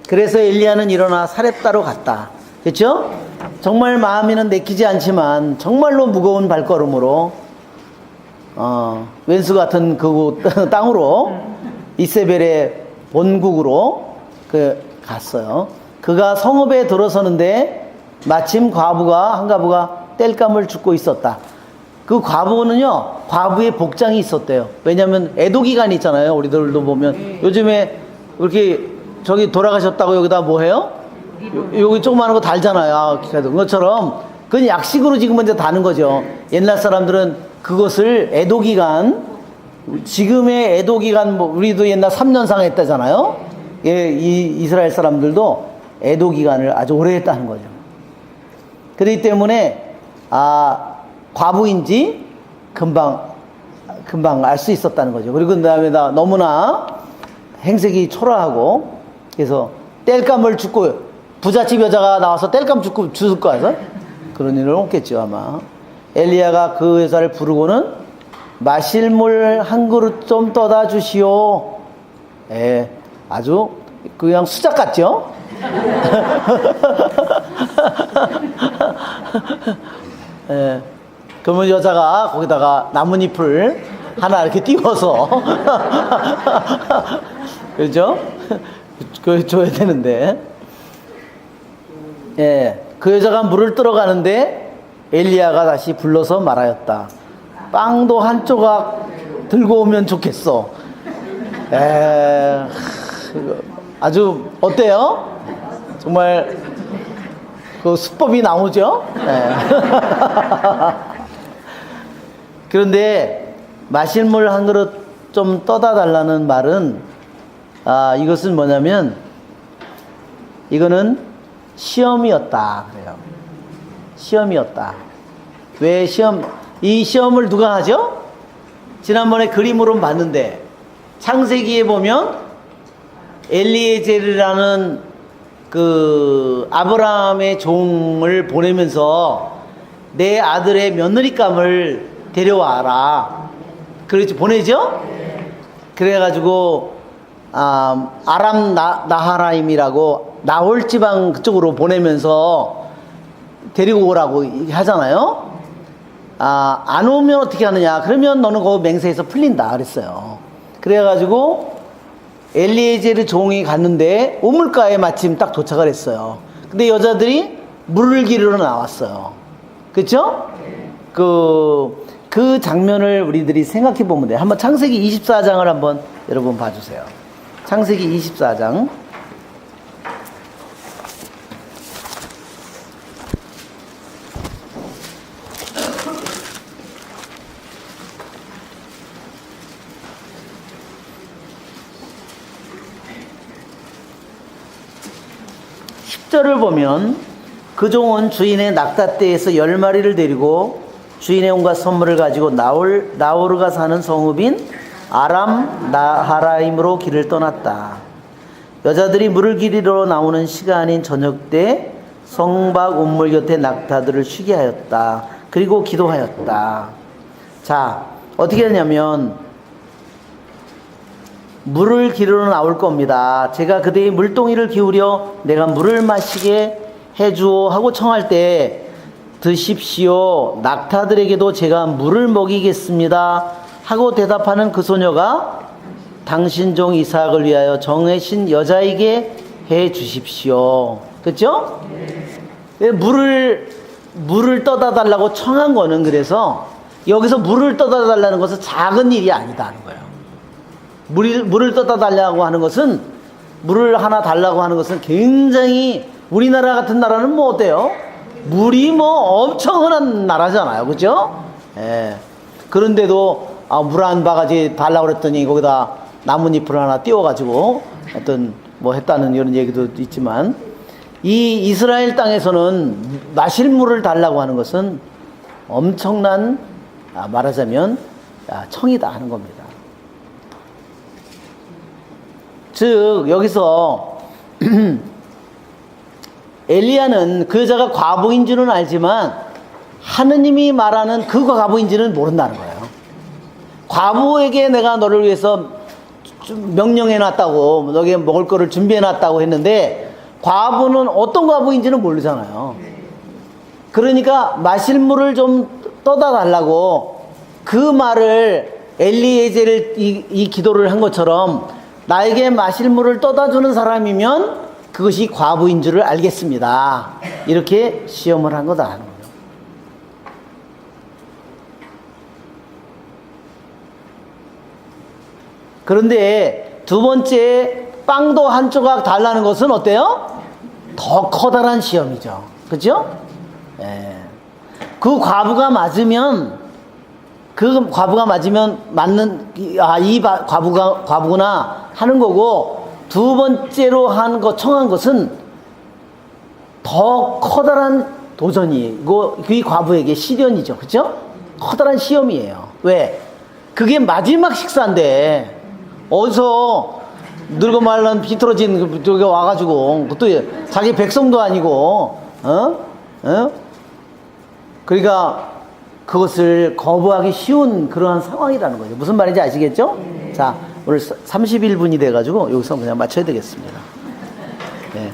그래서 엘리야는 일어나 사렙다로 갔다. 그렇죠? 정말 마음에는 내키지 않지만 정말로 무거운 발걸음으로 왼수 같은 그 땅으로 이세벨의 본국으로 갔어요. 그가 성읍에 들어서는데 마침 한 과부가 땔감을 줍고 있었다. 그 과부는요, 과부의 복장이 있었대요. 왜냐하면 애도 기간이 있잖아요. 우리들도 보면 요즘에 이렇게 저기 돌아가셨다고 여기다 뭐 해요? 여기 조그마한 거 달잖아요. 그것처럼 그건 약식으로 지금 먼저 다는 거죠. 옛날 사람들은 그것을 애도기간, 지금의 애도기간, 뭐 우리도 옛날 3년상 했다잖아요. 예, 이스라엘 사람들도 애도기간을 아주 오래 했다는 거죠. 그렇기 때문에 과부인지 금방 알 수 있었다는 거죠. 그리고 그 다음에 너무나 행색이 초라하고, 그래서 땔감을 줍고, 부잣집 여자가 나와서 땔감 줍고 줄 거라서 그런 일은 없겠죠, 아마. 엘리야가 그 여자를 부르고는 마실 물 한 그릇 좀 떠다 주시오. 예, 아주 그냥 수작 같죠? 예, 그러면 여자가 거기다가 나뭇잎을 하나 이렇게 띄워서 그렇죠? 그걸 줘야 되는데, 예, 그 여자가 물을 들어가는데 엘리야가 다시 불러서 말하였다. 빵도 한 조각 들고 오면 좋겠어. 아주 어때요? 정말 그 수법이 나오죠? 예. 그런데 마실 물 한 그릇 좀 떠다 달라는 말은 이것은 뭐냐면 이거는 시험이었다 그래요. 시험이었다. 왜 이 시험을 누가 하죠? 지난번에 그림으로 봤는데 창세기에 보면 엘리에젤이라는 그 아브라함의 종을 보내면서 내 아들의 며느리감을 데려와라. 그렇지 보내죠? 그래가지고 아람 나하라임이라고 나홀 지방 그쪽으로 보내면서 데리고 오라고 하잖아요. 안 오면 어떻게 하느냐? 그러면 너는 그 맹세에서 풀린다 그랬어요. 그래가지고 엘리에젤의 종이 갔는데 우물가에 마침 딱 도착을 했어요. 근데 여자들이 물을 기르러 나왔어요. 그렇죠? 그 장면을 우리들이 생각해 보면 돼요. 한번 창세기 24장을 한번 여러분 봐주세요. 창세기 24장. 10절을 보면 그 종은 주인의 낙타떼에서 10마리를 데리고 주인의 온갖 선물을 가지고 나오르가 사는 성읍인 아람 나하라임으로 길을 떠났다. 여자들이 물을 기르러 나오는 시간인 저녁 때 성박 온물 곁에 낙타들을 쉬게 하였다. 그리고 기도하였다. 자, 어떻게 하냐면 물을 기르러 나올 겁니다. 제가 그대의 물동이를 기울여 내가 물을 마시게 해주오 하고 청할 때 드십시오. 낙타들에게도 제가 물을 먹이겠습니다 하고 대답하는 그 소녀가 당신 종 이삭을 위하여 정하신 여자에게 해 주십시오. 그렇죠? 물을 떠다 달라고 청한 거는, 그래서 여기서 물을 떠다 달라는 것은 작은 일이 아니다 하는 거예요. 물을 떠다 달라고 하는 것은, 물을 하나 달라고 하는 것은 굉장히, 우리나라 같은 나라는 뭐 어때요? 물이 뭐 엄청 흔한 나라잖아요. 그죠? 예. 그런데도 물 한 바가지 달라고 그랬더니 거기다 나뭇잎을 하나 띄워가지고 어떤 뭐 했다는 이런 얘기도 있지만, 이 이스라엘 땅에서는 마실 물을 달라고 하는 것은 엄청난 말하자면 청이다 하는 겁니다. 즉 여기서 엘리야는 그 여자가 과부인 줄은 알지만 하느님이 말하는 그 과부인지는 모른다는 거예요. 과부에게 내가 너를 위해서 명령해놨다고, 너에게 먹을 거를 준비해놨다고 했는데 과부는 어떤 과부인지는 모르잖아요. 그러니까 마실 물을 좀 떠다 달라고 그 말을 엘리에젤을 이 기도를 한 것처럼 나에게 마실 물을 떠다 주는 사람이면 그것이 과부인 줄을 알겠습니다. 이렇게 시험을 한 거다 하는 거예요. 그런데 두 번째 빵도 한 조각 달라는 것은 어때요? 더 커다란 시험이죠. 그죠? 예. 그 과부가 맞으면 맞는, 이 과부구나 하는 거고, 두 번째로 한 거, 청한 것은 더 커다란 도전이고, 그 과부에게 시련이죠. 그죠? 커다란 시험이에요. 왜? 그게 마지막 식사인데, 어디서 늙어 말란 비틀어진 저기 와가지고, 또 자기 백성도 아니고, 그러니까 그것을 거부하기 쉬운 그러한 상황이라는 거죠. 무슨 말인지 아시겠죠? 자, 오늘 31분이 돼가지고 여기서 그냥 마쳐야 되겠습니다. 네.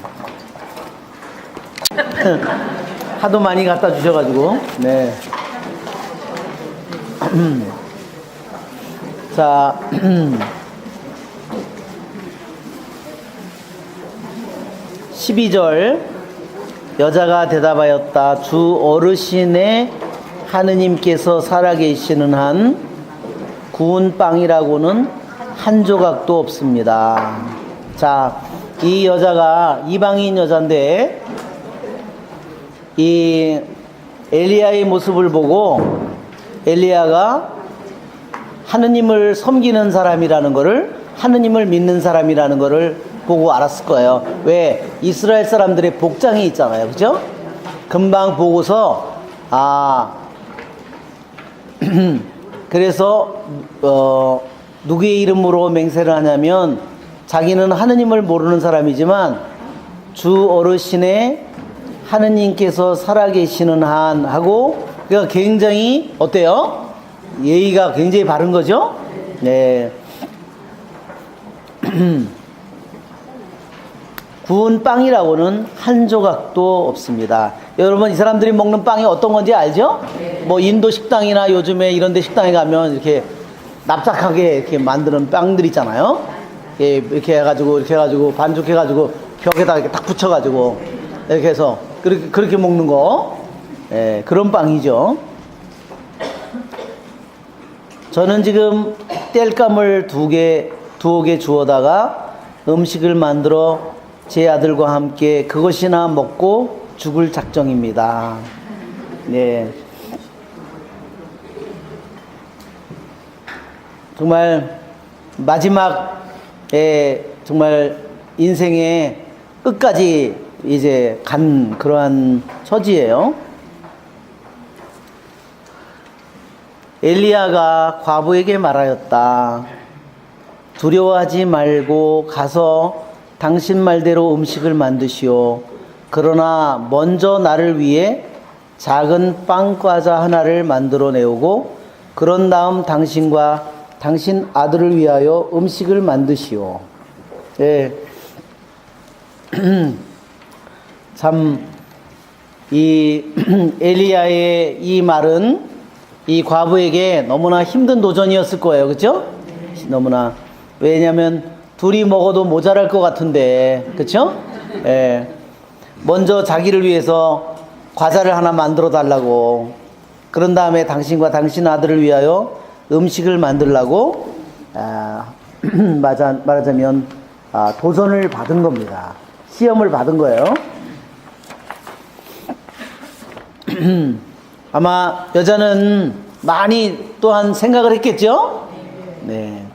하도 많이 갖다 주셔가지고, 네. 자, 12절 여자가 대답하였다. 주 어르신의 하느님께서 살아계시는 한 구운 빵이라고는 한 조각도 없습니다. 자, 이 여자가 이방인 여자인데 이 엘리야의 모습을 보고 엘리야가 하느님을 섬기는 사람이라는 것을, 하느님을 믿는 사람이라는 것을 보고 알았을 거예요. 왜? 이스라엘 사람들의 복장이 있잖아요. 그죠? 금방 보고서 그래서 누구의 이름으로 맹세를 하냐면 자기는 하느님을 모르는 사람이지만 주 어르신의 하느님께서 살아계시는 한 하고, 그러니까 굉장히 어때요? 예의가 굉장히 바른 거죠? 네. 구운 빵이라고는 한 조각도 없습니다. 여러분, 이 사람들이 먹는 빵이 어떤 건지 알죠? 뭐 인도 식당이나 요즘에 이런 데 식당에 가면 이렇게 납작하게 이렇게 만드는 빵들 있잖아요. 이렇게 해가지고 반죽해가지고 벽에다 이렇게 딱 붙여가지고 이렇게 해서 그렇게 먹는 거. 예, 그런 빵이죠. 저는 지금 땔감을 두어 개 주워다가 음식을 만들어 제 아들과 함께 그것이나 먹고 죽을 작정입니다. 네. 정말 마지막에 정말 인생의 끝까지 이제 간 그러한 처지예요. 엘리야가 과부에게 말하였다. 두려워하지 말고 가서 당신 말대로 음식을 만드시오. 그러나 먼저 나를 위해 작은 빵 과자 하나를 만들어 내오고 그런 다음 당신과 당신 아들을 위하여 음식을 만드시오. 예. 참, 이 엘리야의 이 말은 이 과부에게 너무나 힘든 도전이었을 거예요. 그렇죠? 너무나. 왜냐하면 둘이 먹어도 모자랄 것 같은데, 그렇죠? 예. 먼저 자기를 위해서 과자를 하나 만들어 달라고, 그런 다음에 당신과 당신 아들을 위하여 음식을 만들라고 말하자면 도전을 받은 겁니다. 시험을 받은 거예요. 아마 여자는 많이 또한 생각을 했겠죠? 네.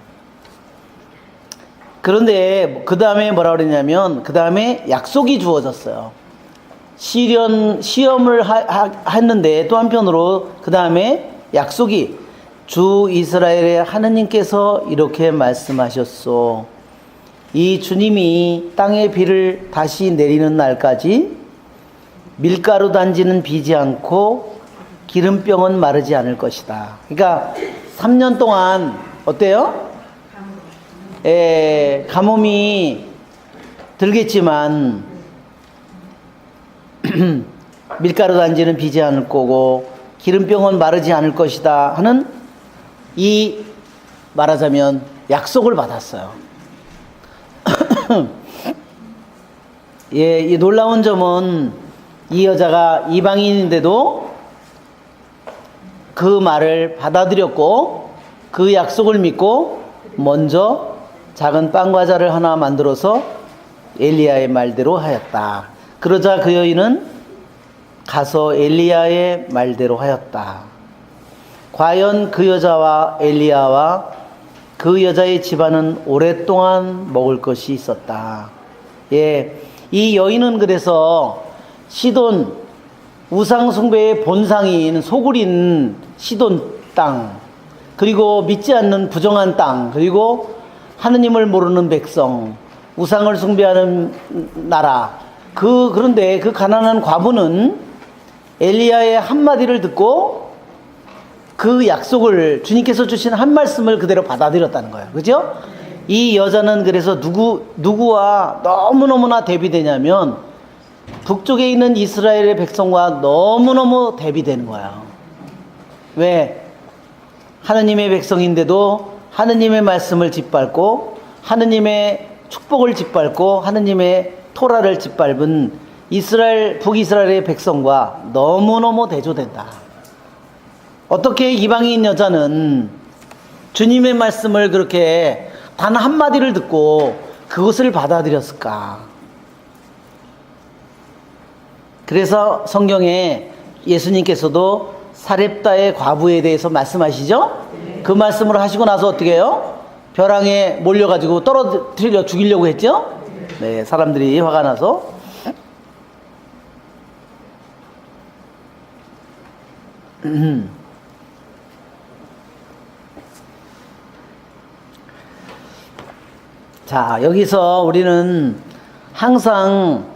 그런데 그 다음에 뭐라 그랬냐면 그 다음에 약속이 주어졌어요. 시험을 했는데 또 한편으로 그 다음에 약속이 주 이스라엘의 하느님께서 이렇게 말씀하셨소. 이 주님이 땅의 비를 다시 내리는 날까지 밀가루 단지는 비지 않고 기름병은 마르지 않을 것이다. 그러니까 3년 동안 어때요? 가뭄이 들겠지만 밀가루 단지는 비지 않을 거고 기름병은 마르지 않을 것이다 하는 이 말하자면 약속을 받았어요. 예, 이 놀라운 점은 이 여자가 이방인인데도 그 말을 받아들였고 그 약속을 믿고 먼저 작은 빵 과자를 하나 만들어서 엘리야의 말대로 하였다. 그러자 그 여인은 가서 엘리야의 말대로 하였다. 과연 그 여자와 엘리야와 그 여자의 집안은 오랫동안 먹을 것이 있었다. 예, 이 여인은 그래서 시돈 우상숭배의 본상인 소굴인 시돈 땅, 그리고 믿지 않는 부정한 땅, 그리고 하느님을 모르는 백성, 우상을 숭배하는 나라, 그런데 그 가난한 과부는 엘리야의 한마디를 듣고 그 약속을, 주님께서 주신 한 말씀을 그대로 받아들였다는 거예요. 그죠? 이 여자는 그래서 누구와 너무너무나 대비되냐면 북쪽에 있는 이스라엘의 백성과 너무너무 대비되는 거예요. 왜? 하느님의 백성인데도 하느님의 말씀을 짓밟고 하느님의 축복을 짓밟고 하느님의 토라를 짓밟은 북이스라엘의 백성과 너무너무 대조된다. 어떻게 이방인 여자는 주님의 말씀을 그렇게 단 한마디를 듣고 그것을 받아들였을까? 그래서 성경에 예수님께서도 사렙다의 과부에 대해서 말씀하시죠? 그 말씀을 하시고 나서 어떻게 해요? 벼랑에 몰려가지고 떨어뜨려 죽이려고 했죠? 네, 사람들이 화가 나서. 자, 여기서 우리는 항상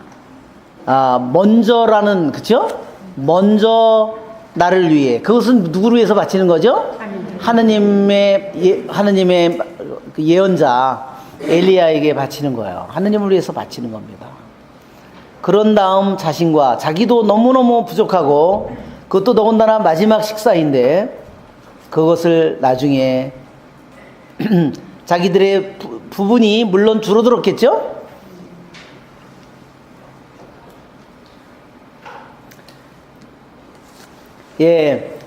먼저라는, 그쵸? 먼저 나를 위해, 그것은 누구를 위해서 바치는 거죠? 하느님의 예언자 엘리야에게 바치는 거예요. 하느님을 위해서 바치는 겁니다. 그런 다음 자신과, 자기도 너무너무 부족하고 그것도 더군다나 마지막 식사인데 그것을 나중에 자기들의 부분이 물론 줄어들었겠죠? 예,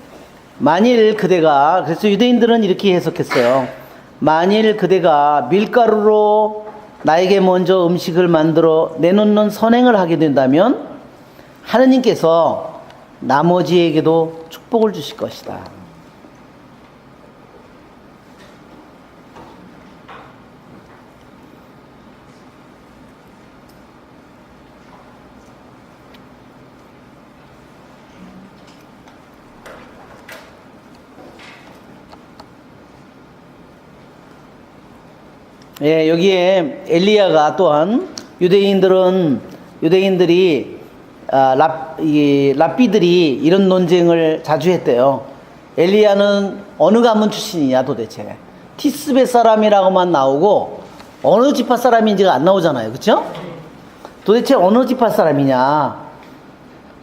만일 그대가, 그래서 유대인들은 이렇게 해석했어요. 만일 그대가 밀가루로 나에게 먼저 음식을 만들어 내놓는 선행을 하게 된다면 하느님께서 나머지에게도 축복을 주실 것이다. 예, 여기에 엘리야가 또한 유대인들이 랍비들이 이런 논쟁을 자주 했대요. 엘리야는 어느 가문 출신이냐 도대체. 티스베 사람이라고만 나오고 어느 지파 사람인지가 안 나오잖아요. 그렇죠? 도대체 어느 지파 사람이냐.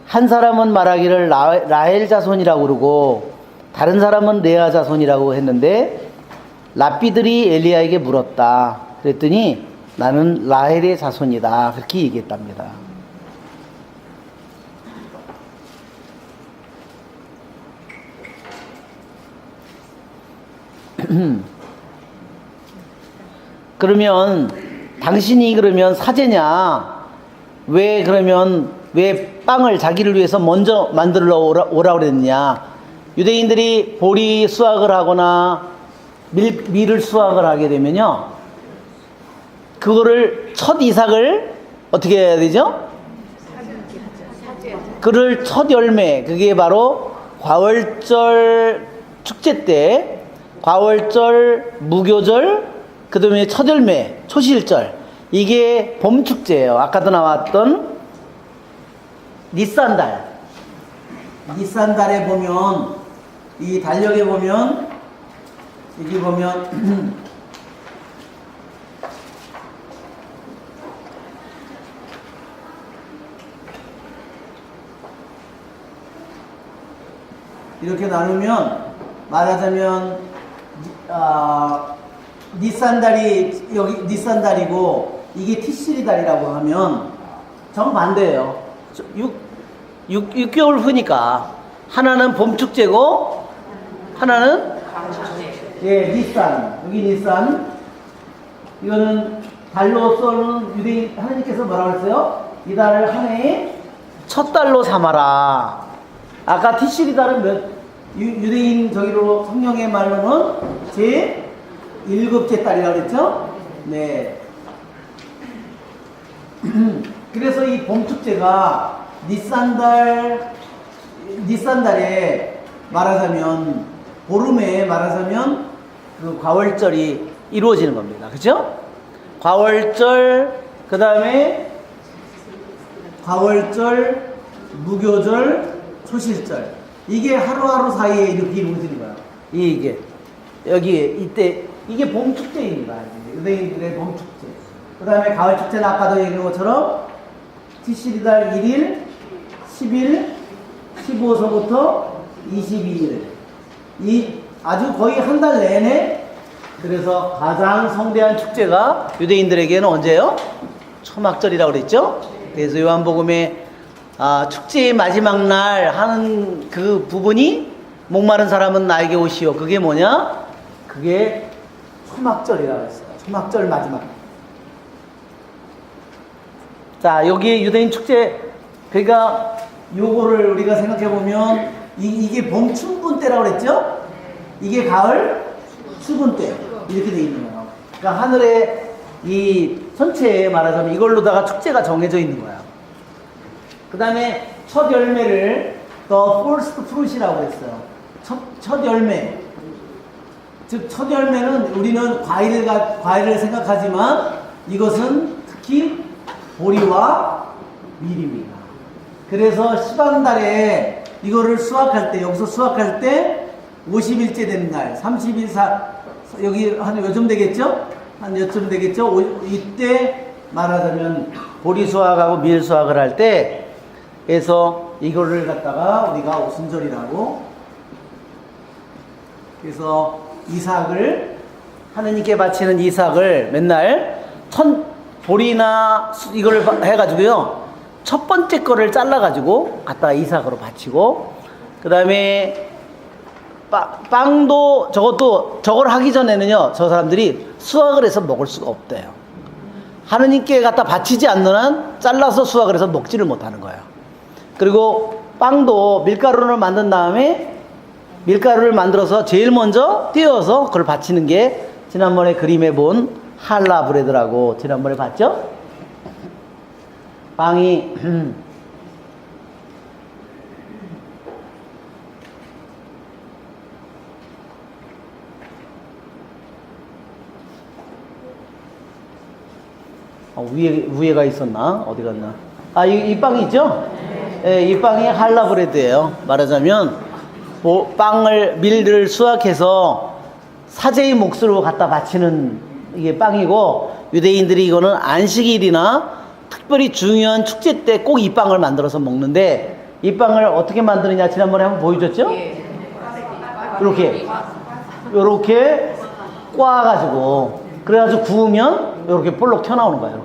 한 사람은 말하기를 라헬 자손이라고 그러고 다른 사람은 레아 자손이라고 했는데 랍비들이 엘리야에게 물었다. 그랬더니 나는 라헬의 자손이다. 그렇게 얘기했답니다. 그러면 당신이 그러면 사제냐? 왜 빵을 자기를 위해서 먼저 만들러 오라 그랬느냐? 유대인들이 보리 수확을 하거나 밀을 수확을 하게 되면요, 그거를 첫 이삭을 어떻게 해야 되죠? 그를 첫 열매, 그게 바로 과월절 축제 때 과월절, 무교절, 그 다음에 첫열매, 초실절, 이게 봄 축제예요. 아까도 나왔던 니산달. 니산달에 보면, 이 달력에 보면, 여기 보면 이렇게 나누면 말하자면 니산달이 여기 니산달이고 이게 티시리달이라고 하면 정반대예요. 6개월 후니까 하나는 봄축제고 하나는 예, 니산. 여기 니산. 이거는 달로서는 유대인 하나님께서 뭐라고 했어요? 이 달을 한 해의 첫 달로 삼아라. 아까 티시리달은 유대인 저기로 성령의 말로는 제 7째 달이라고 그랬죠? 네. 그래서 이 봄축제가 니산달에 말하자면 보름에 말하자면 그 과월절이 이루어지는 겁니다. 그죠? 과월절, 그 다음에 과월절, 무교절, 초실절. 이게 하루하루 사이에 이렇게 이루어지는 거야. 이게. 여기에, 이때, 이게 봄축제입니다. 유대인들의 봄축제. 그 다음에 가을축제는 아까도 얘기한 것처럼 티시리달 1일, 10일, 15서부터 22일. 이 아주 거의 한 달 내내 그래서 가장 성대한 축제가 유대인들에게는 언제요? 초막절이라고 그랬죠? 그래서 요한복음에 축제의 마지막 날 하는 그 부분이 목마른 사람은 나에게 오시오. 그게 뭐냐? 그게 초막절이라고 했어요. 초막절 마지막. 자, 여기 유대인 축제, 그러니까 요거를 우리가 생각해 보면 이게 봄 춘분 때라고 그랬죠? 이게 가을 수분 때 이렇게 돼 있는 거예요. 그러니까 하늘에 이 전체에 말하자면 이걸로다가 축제가 정해져 있는 거야. 그 다음에 첫 열매를 The First Fruit이라고 했어요. 첫 열매. 즉 첫 열매는 우리는 과일을 생각하지만 이것은 특히 보리와 밀입니다. 그래서 시반달에 이거를 수확할 때, 여기서 수확할 때 50일째 되는 날, 30일 여기 한 요즘 되겠죠? 한 요쯤 되겠죠? 이때 말하자면 보리 수확하고 밀 수확을 할 때, 그래서 이거를 갖다가 우리가 오순절이라고, 그래서 이삭을, 하느님께 바치는 이삭을 맨날 보리나 이걸 해가지고요, 첫 번째 거를 잘라가지고 갖다가 이삭으로 바치고, 그 다음에 빵도 저걸 하기 전에는요, 저 사람들이 수확을 해서 먹을 수가 없대요. 하느님께 갖다 바치지 않는 한 잘라서 수확을 해서 먹지를 못하는 거예요. 그리고 빵도 밀가루를 만든 다음에 밀가루를 만들어서 제일 먼저 띄워서 그걸 바치는 게 지난번에 그림에 본 할라 브레드라고 지난번에 봤죠? 빵이 위에가 있었나? 어디 갔나? 이 빵이 있죠? 네, 이 빵이 할라 브레드예요. 말하자면 밀을 수확해서 사제의 몫으로 갖다 바치는 이게 빵이고, 유대인들이 이거는 안식일이나 특별히 중요한 축제 때 꼭 이 빵을 만들어서 먹는데, 이 빵을 어떻게 만드느냐 지난번에 한번 보여줬죠? 이렇게 꽈가지고, 그래가지고 구우면 이렇게 볼록 튀어나오는 거야.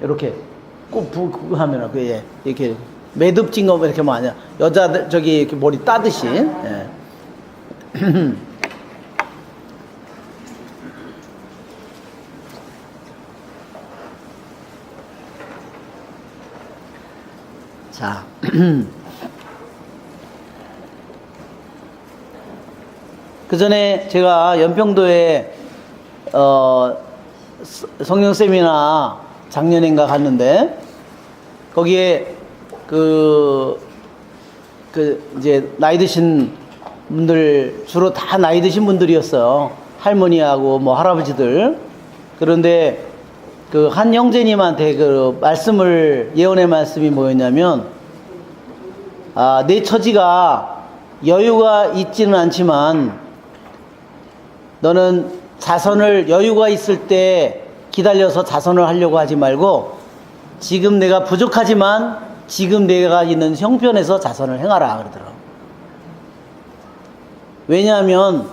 이렇게 꼭 하면 이렇게 매듭진 거 이렇게 뭐 아니야, 여자들 저기 이렇게 머리 따듯이. 예. 자, 그 전에 제가 연평도에 성령 세미나 작년인가 갔는데, 거기에 이제 나이 드신 분들 주로 다 나이 드신 분들이었어요. 할머니하고 뭐 할아버지들. 그런데 그 한 형제님한테 그 말씀을, 예언의 말씀이 뭐였냐면, 내 처지가 여유가 있지는 않지만 너는 자선을 여유가 있을 때 기다려서 자선을 하려고 하지 말고 지금 내가 부족하지만 지금 내가 있는 형편에서 자선을 행하라 그러더라고요. 왜냐하면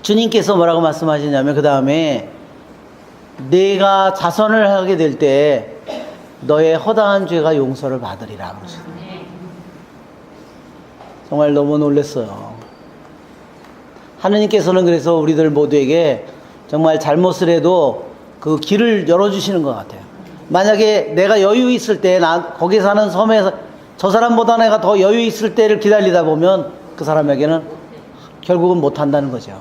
주님께서 뭐라고 말씀하시냐면 그 다음에 내가 자선을 하게 될 때 너의 허다한 죄가 용서를 받으리라 그러셨어요. 정말 너무 놀랐어요. 하느님께서는 그래서 우리들 모두에게 정말 잘못을 해도 그 길을 열어주시는 것 같아요. 만약에 내가 여유 있을 때, 거기 사는 섬에서 저 사람보다 내가 더 여유 있을 때를 기다리다 보면 그 사람에게는 결국은 못한다는 거죠.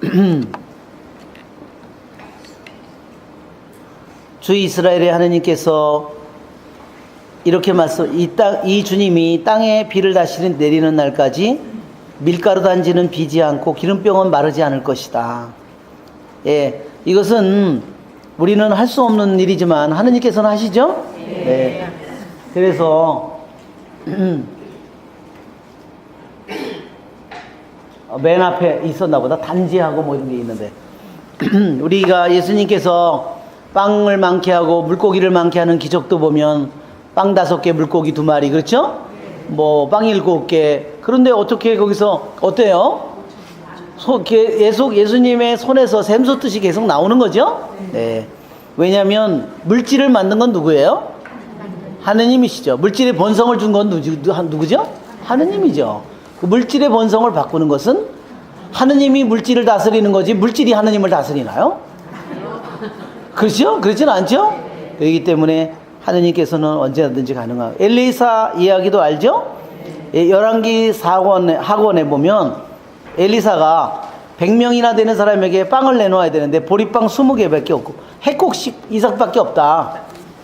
네. 주 이스라엘의 하느님께서 이렇게 이 주님이 땅에 비를 다시 내리는 날까지 밀가루 단지는 비지 않고 기름병은 마르지 않을 것이다. 예, 이것은 우리는 할 수 없는 일이지만 하느님께서는 하시죠? 네. 그래서 맨 앞에 있었나 보다. 단지하고 뭐 이런 게 있는데 우리가 예수님께서 빵을 많게 하고 물고기를 많게 하는 기적도 보면 빵 5개, 물고기 2마리, 그렇죠? 뭐, 빵 7개. 그런데 어떻게 거기서, 어때요? 예수님의 손에서 샘솟듯이 계속 나오는 거죠? 네. 왜냐하면, 물질을 만든 건 누구예요? 하느님이시죠. 물질의 본성을 준 건 누구죠? 하느님이죠. 그 물질의 본성을 바꾸는 것은 하느님이 물질을 다스리는 거지, 물질이 하느님을 다스리나요? 그렇죠? 그렇진 않죠? 그렇기 때문에, 하느님께서는 언제든지 가능하고. 엘리사 이야기도 알죠? 열왕기 학원에 보면 엘리사가 100명이나 되는 사람에게 빵을 내놓아야 되는데 보리빵 20개밖에 없고 해콕식 이삭밖에 없다.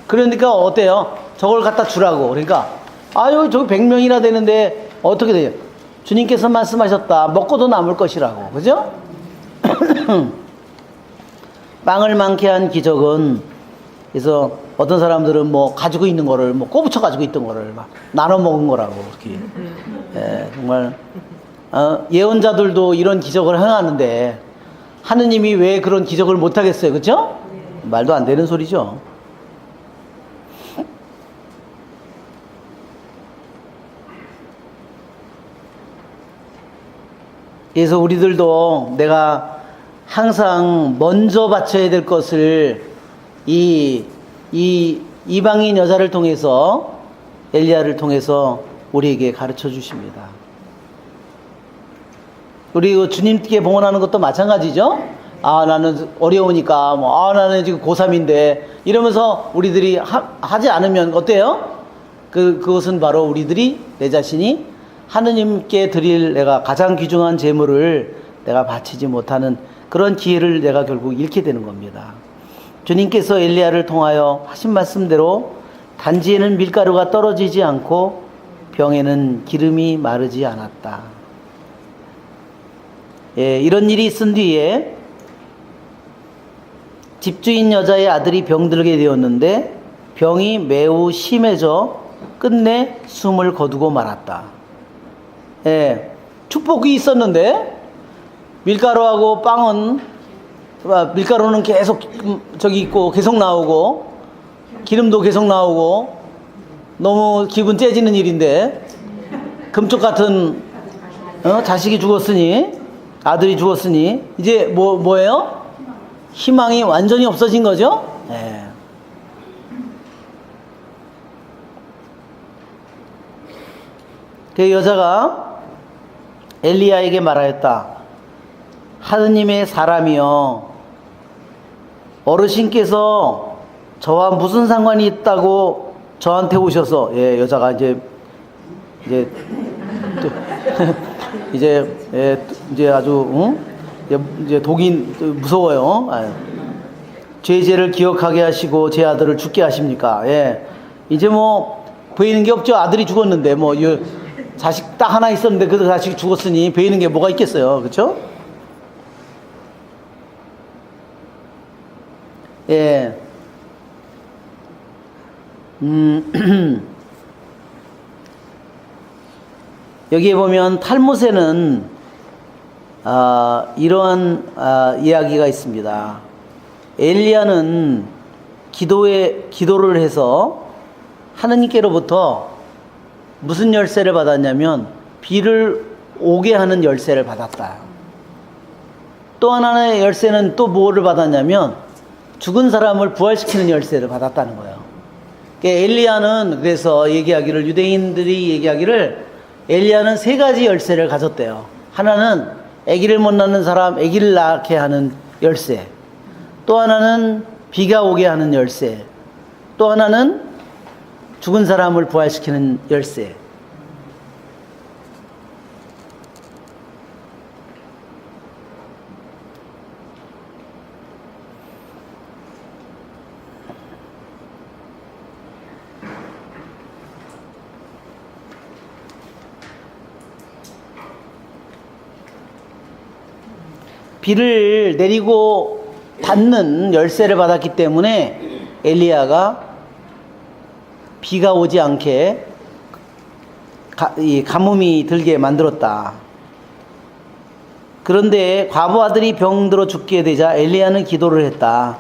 그러니까 어때요? 저걸 갖다 주라고. 그러니까 아유 저기 100명이나 되는데 어떻게 돼요? 주님께서 말씀하셨다. 먹고도 남을 것이라고. 그죠? 빵을 많게 한 기적은, 그래서 어떤 사람들은 뭐 가지고 있는 거를 뭐 꼬부쳐 가지고 있던 거를 막 나눠 먹은 거라고 그렇게. 예, 정말 예언자들도 이런 기적을 행하는데 하느님이 왜 그런 기적을 못 하겠어요, 그렇죠? 말도 안 되는 소리죠. 그래서 우리들도 내가 항상 먼저 바쳐야 될 것을 이방인 여자를 통해서, 엘리야를 통해서 우리에게 가르쳐 주십니다. 우리 주님께 봉헌하는 것도 마찬가지죠. 나는 어려우니까 나는 지금 고3인데 이러면서 우리들이 하지 않으면 어때요? 그것은 바로 우리들이, 내 자신이 하느님께 드릴 내가 가장 귀중한 재물을 내가 바치지 못하는 그런 기회를 내가 결국 잃게 되는 겁니다. 주님께서 엘리야를 통하여 하신 말씀대로 단지에는 밀가루가 떨어지지 않고 병에는 기름이 마르지 않았다. 예, 이런 일이 있은 뒤에 집주인 여자의 아들이 병들게 되었는데 병이 매우 심해져 끝내 숨을 거두고 말았다. 예, 축복이 있었는데 밀가루하고 빵은, 밀가루는 계속 저기 있고 계속 나오고 기름도 계속 나오고 너무 기분 째지는 일인데, 금쪽 같은 자식이 죽었으니, 아들이 죽었으니 이제 뭐예요? 희망이 완전히 없어진 거죠? 네. 그 여자가 엘리야에게 말하였다. 하느님의 사람이여, 어르신께서 저와 무슨 상관이 있다고 저한테 오셔서, 예, 여자가 이제 이제 아주 이제 독이 무서워요. 죄를 기억하게 하시고 제 아들을 죽게 하십니까? 예, 이제 보이는 게 없죠. 아들이 죽었는데 뭐 자식 딱 하나 있었는데 그 자식이 죽었으니 보이는 게 뭐가 있겠어요. 그렇죠? 예. 여기에 보면 탈무세는 이러한 이야기가 있습니다. 엘리야는 기도를 해서 하느님께로부터 무슨 열쇠를 받았냐면 비를 오게 하는 열쇠를 받았다. 또 하나의 열쇠는 또 뭐를 받았냐면 죽은 사람을 부활시키는 열쇠를 받았다는 거예요. 그러니까 엘리야는 그래서 유대인들이 얘기하기를 엘리야는 3가지 열쇠를 가졌대요. 하나는 아기를 못 낳는 사람 아기를 낳게 하는 열쇠, 또 하나는 비가 오게 하는 열쇠, 또 하나는 죽은 사람을 부활시키는 열쇠. 비를 내리고 닫는 열쇠를 받았기 때문에 엘리야가 비가 오지 않게 이 가뭄이 들게 만들었다. 그런데 과부 아들이 병들어 죽게 되자 엘리야는 기도를 했다.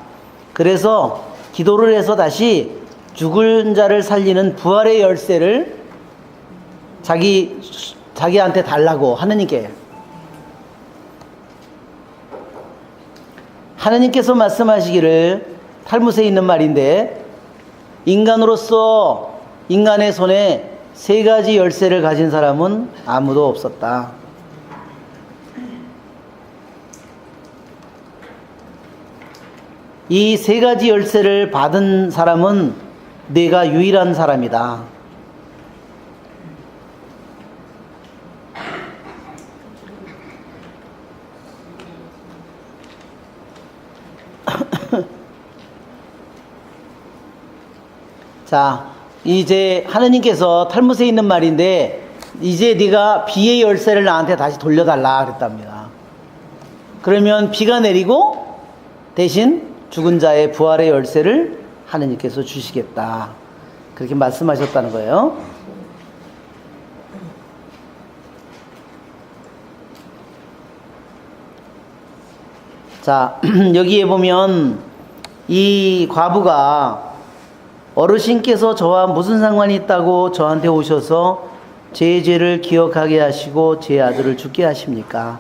그래서 기도를 해서 다시 죽은 자를 살리는 부활의 열쇠를 자기한테 달라고 하느님께서 말씀하시기를, 탈무스에 있는 말인데, 인간으로서 인간의 손에 3가지 열쇠를 가진 사람은 아무도 없었다. 이 3가지 열쇠를 받은 사람은 내가 유일한 사람이다. 자, 이제 하느님께서 탈무스에 있는 말인데, 이제 네가 비의 열쇠를 나한테 다시 돌려달라 그랬답니다. 그러면 비가 내리고 대신 죽은 자의 부활의 열쇠를 하느님께서 주시겠다, 그렇게 말씀하셨다는 거예요. 자, 여기에 보면 이 과부가 어르신께서 저와 무슨 상관이 있다고 저한테 오셔서 제 죄를 기억하게 하시고 제 아들을 죽게 하십니까?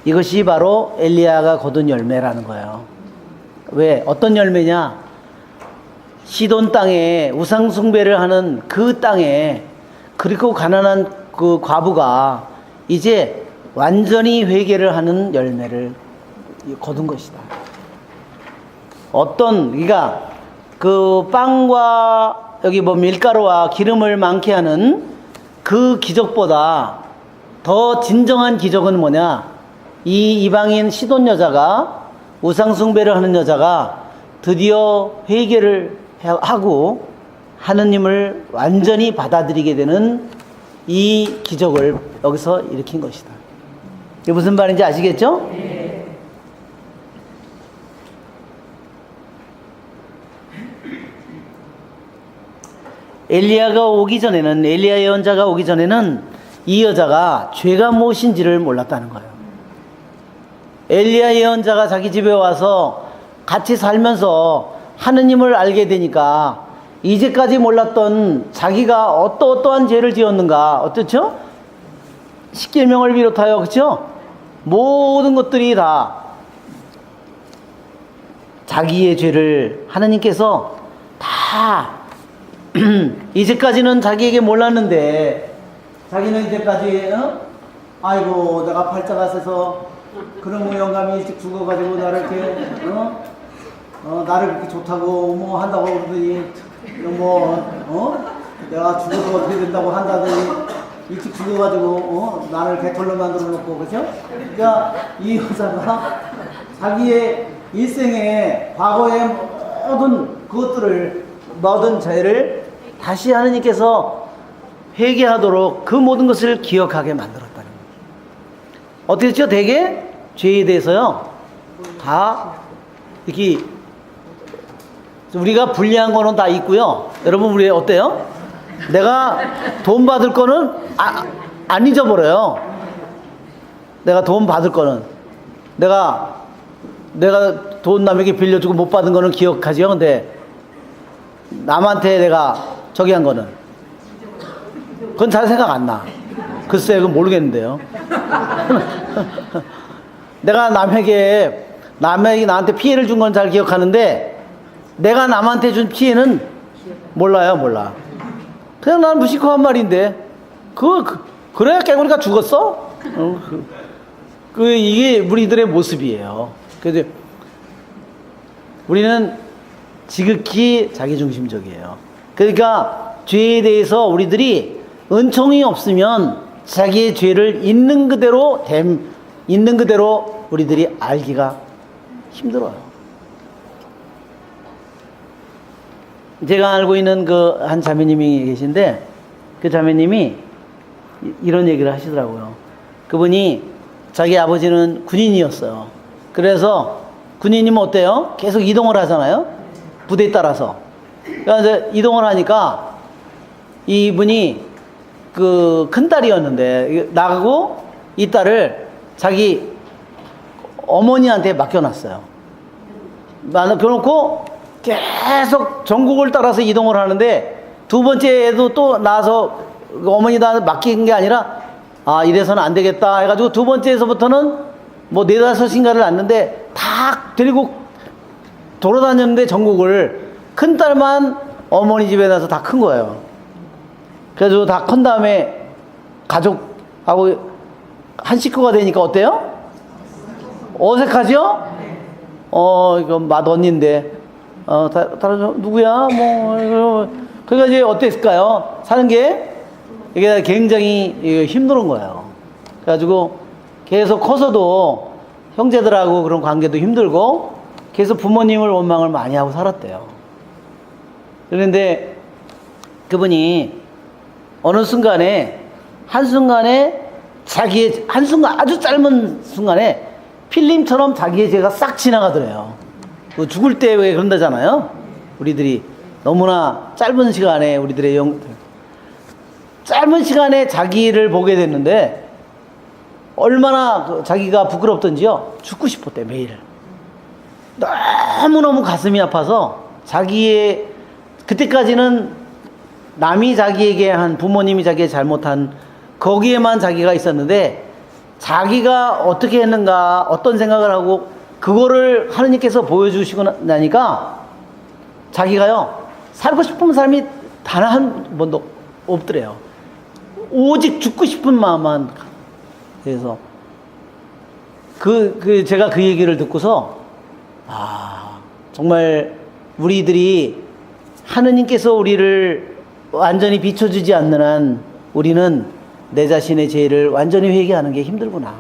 이것이 바로 엘리야가 거둔 열매라는 거예요. 왜? 어떤 열매냐? 시돈 땅에 우상 숭배를 하는 그 땅에, 그리고 가난한 그 과부가 이제 완전히 회개를 하는 열매를 거둔 것이다. 그러니까 그 빵과 여기 뭐 밀가루와 기름을 많게 하는 그 기적보다 더 진정한 기적은 뭐냐? 이 이방인 시돈 여자가, 우상 숭배를 하는 여자가 드디어 회개를 하고 하느님을 완전히 받아들이게 되는 이 기적을 여기서 일으킨 것이다. 이게 무슨 말인지 아시겠죠? 엘리야 예언자가 오기 전에는 이 여자가 죄가 무엇인지를 몰랐다는 거예요. 엘리야 예언자가 자기 집에 와서 같이 살면서 하느님을 알게 되니까 이제까지 몰랐던 자기가 어떠한 죄를 지었는가, 어떻죠? 십계명을 비롯하여, 그렇죠? 모든 것들이 다 자기의 죄를 하느님께서 다 이제까지는 자기에게 몰랐는데, 자기는 이제까지 아이고 내가 팔자가 세서 그런 영감이 일찍 죽어가지고 나를 이렇게 나를 그렇게 좋다고 뭐 한다고 그러더니 내가 죽어서 어떻게 된다고 한다더니 일찍 죽어가지고 나를 개털로 만들어 놓고, 그죠? 그러니까 이 여자가 자기의 일생에 과거의 모든 그것들을, 모든 죄를 다시 하느님께서 회개하도록 그 모든 것을 기억하게 만들었다는 거예요. 어떻게 했죠? 대개 죄에 대해서요 다 이렇게 우리가 불리한 거는 다 있고요. 여러분 우리 어때요? 내가 돈 받을 거는 안 잊어버려요. 내가 돈 받을 거는 내가 돈 남에게 빌려주고 못 받은 거는 기억하지요. 근데 남한테 내가 저기 한 거는 그건 잘 생각 안 나. 글쎄 그건 모르겠는데요. 내가 남에게 나한테 피해를 준 건 잘 기억하는데 내가 남한테 준 피해는 몰라. 그냥 난 무식코 한 말인데 그래야 깨구리가 죽었어? 이게 우리들의 모습이에요. 그래서 우리는 지극히 자기중심적이에요. 그러니까 죄에 대해서 우리들이 은총이 없으면 자기의 죄를 있는 그대로 우리들이 알기가 힘들어요. 제가 알고 있는 그 한 자매님이 계신데 그 자매님이 이런 얘기를 하시더라고요. 그분이 자기 아버지는 군인이었어요. 그래서 군인이면 어때요? 계속 이동을 하잖아요. 부대에 따라서. 그러니까 이제 이동을 하니까 이분이 그 큰딸이었는데 나가고 이 딸을 자기 어머니한테 맡겨놨어요. 맡겨놓고 계속 전국을 따라서 이동을 하는데 두 번째에도 또 나와서 어머니다 맡긴 게 아니라 이래서는 안 되겠다 해가지고 두 번째에서부터는 뭐 네다섯인가를 낳는데 다 데리고 돌아다녔는데 전국을 큰딸만 어머니 집에 나서 다 큰 거예요. 그래서 다 큰 다음에 가족하고 한 식구가 되니까 어때요? 어색하죠? 이건 맏언니인데 다른 누구야? 그러니까 이제 어땠을까요? 사는 게 이게 굉장히 힘든 거예요. 그래가지고 계속 커서도 형제들하고 그런 관계도 힘들고 계속 부모님을 원망을 많이 하고 살았대요. 그런데 그분이 어느 순간에 한순간에 아주 짧은 순간에 필름처럼 자기의 죄가 싹 지나가더래요. 죽을 때 왜 그런다잖아요. 우리들이 너무나 짧은 시간에 짧은 시간에 자기를 보게 됐는데 얼마나 자기가 부끄럽던지요. 죽고 싶었대 매일. 너무너무 가슴이 아파서 그때까지는 남이 자기에게 한 부모님이 자기의 잘못한 거기에만 자기가 있었는데 자기가 어떻게 했는가 어떤 생각을 하고 그거를 하느님께서 보여주시고 나니까 자기가요 살고 싶은 사람이 단 한 번도 없더래요. 오직 죽고 싶은 마음만. 그래서 제가 그 얘기를 듣고서 정말 우리들이 하느님께서 우리를 완전히 비춰주지 않는 한 우리는 내 자신의 죄를 완전히 회개하는 게 힘들구나.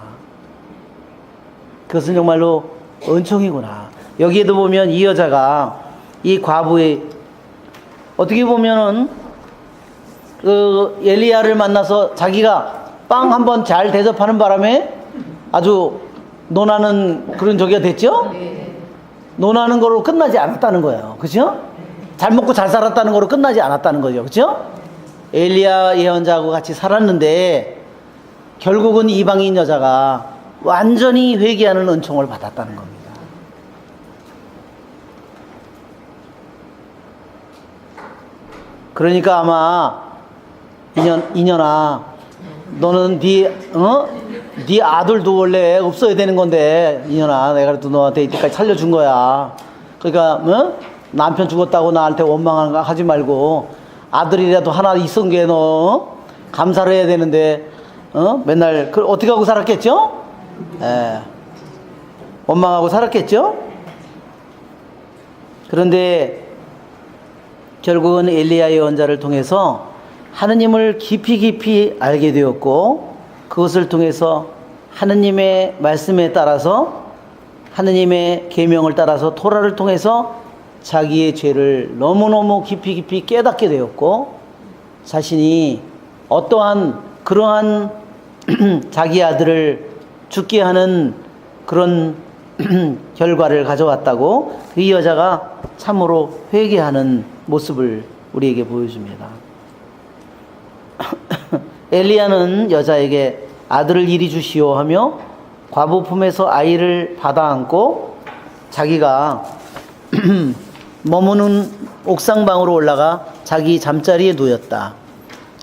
그것은 정말로 은총이구나. 여기에도 보면 이 여자가 이 과부의 어떻게 보면은 엘리야를 만나서 자기가 빵 한번 잘 대접하는 바람에 아주 논하는 그런 저기가 됐죠? 논하는 거로 끝나지 않았다는 거예요. 그죠? 잘 먹고 잘 살았다는 거로 끝나지 않았다는 거죠. 그죠? 엘리야 예언자하고 같이 살았는데 결국은 이방인 여자가 완전히 회개하는 은총을 받았다는 겁니다. 그러니까 아마 이년아 너는 네 아들도 원래 없어야 되는 건데 이년아 내가 그래도 너한테 이때까지 살려준 거야. 그러니까 남편 죽었다고 나한테 원망하지 말고 아들이라도 하나 있은 게 너 감사를 해야 되는데 맨날 어떻게 하고 살았겠죠? 원망하고 살았겠죠? 그런데 결국은 엘리야 예언자를 통해서 하느님을 깊이 알게 되었고 그것을 통해서 하느님의 말씀에 따라서 하느님의 계명을 따라서 토라를 통해서 자기의 죄를 너무너무 깊이 깨닫게 되었고, 자신이 어떠한 그러한 자기 아들을 죽게 하는 그런 결과를 가져왔다고 이 여자가 참으로 회개하는 모습을 우리에게 보여줍니다. 엘리야는 여자에게 아들을 이리 주시오 하며 과부 품에서 아이를 받아 안고 자기가 머무는 옥상방으로 올라가 자기 잠자리에 누웠다.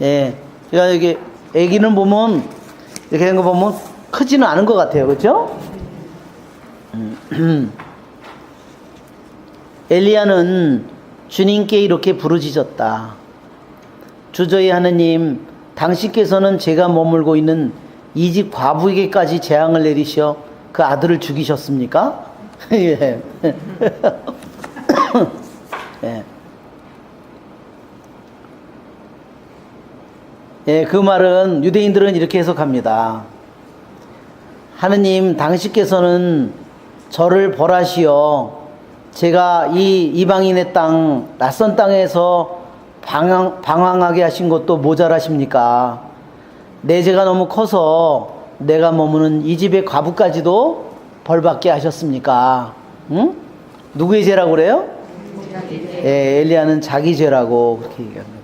예. 그러니까 이게 아기는 보면 이렇게 된 거 보면 크지는 않은 것 같아요. 그렇죠? 엘리야는 주님께 이렇게 부르짖었다. 주 저희 하느님, 당신께서는 제가 머물고 있는 이 집 과부에게까지 재앙을 내리셔 그 아들을 죽이셨습니까? 예. 예. 예, 그 말은 유대인들은 이렇게 해석합니다. 하느님, 당신께서는 저를 벌하시어 제가 이 이방인의 땅, 낯선 땅에서 방황하게 하신 것도 모자라십니까? 내 죄가 너무 커서 내가 머무는 이 집의 과부까지도 벌받게 하셨습니까? 응? 누구의 죄라고 그래요? 예, 엘리야는 자기 죄라고 그렇게 얘기합니다.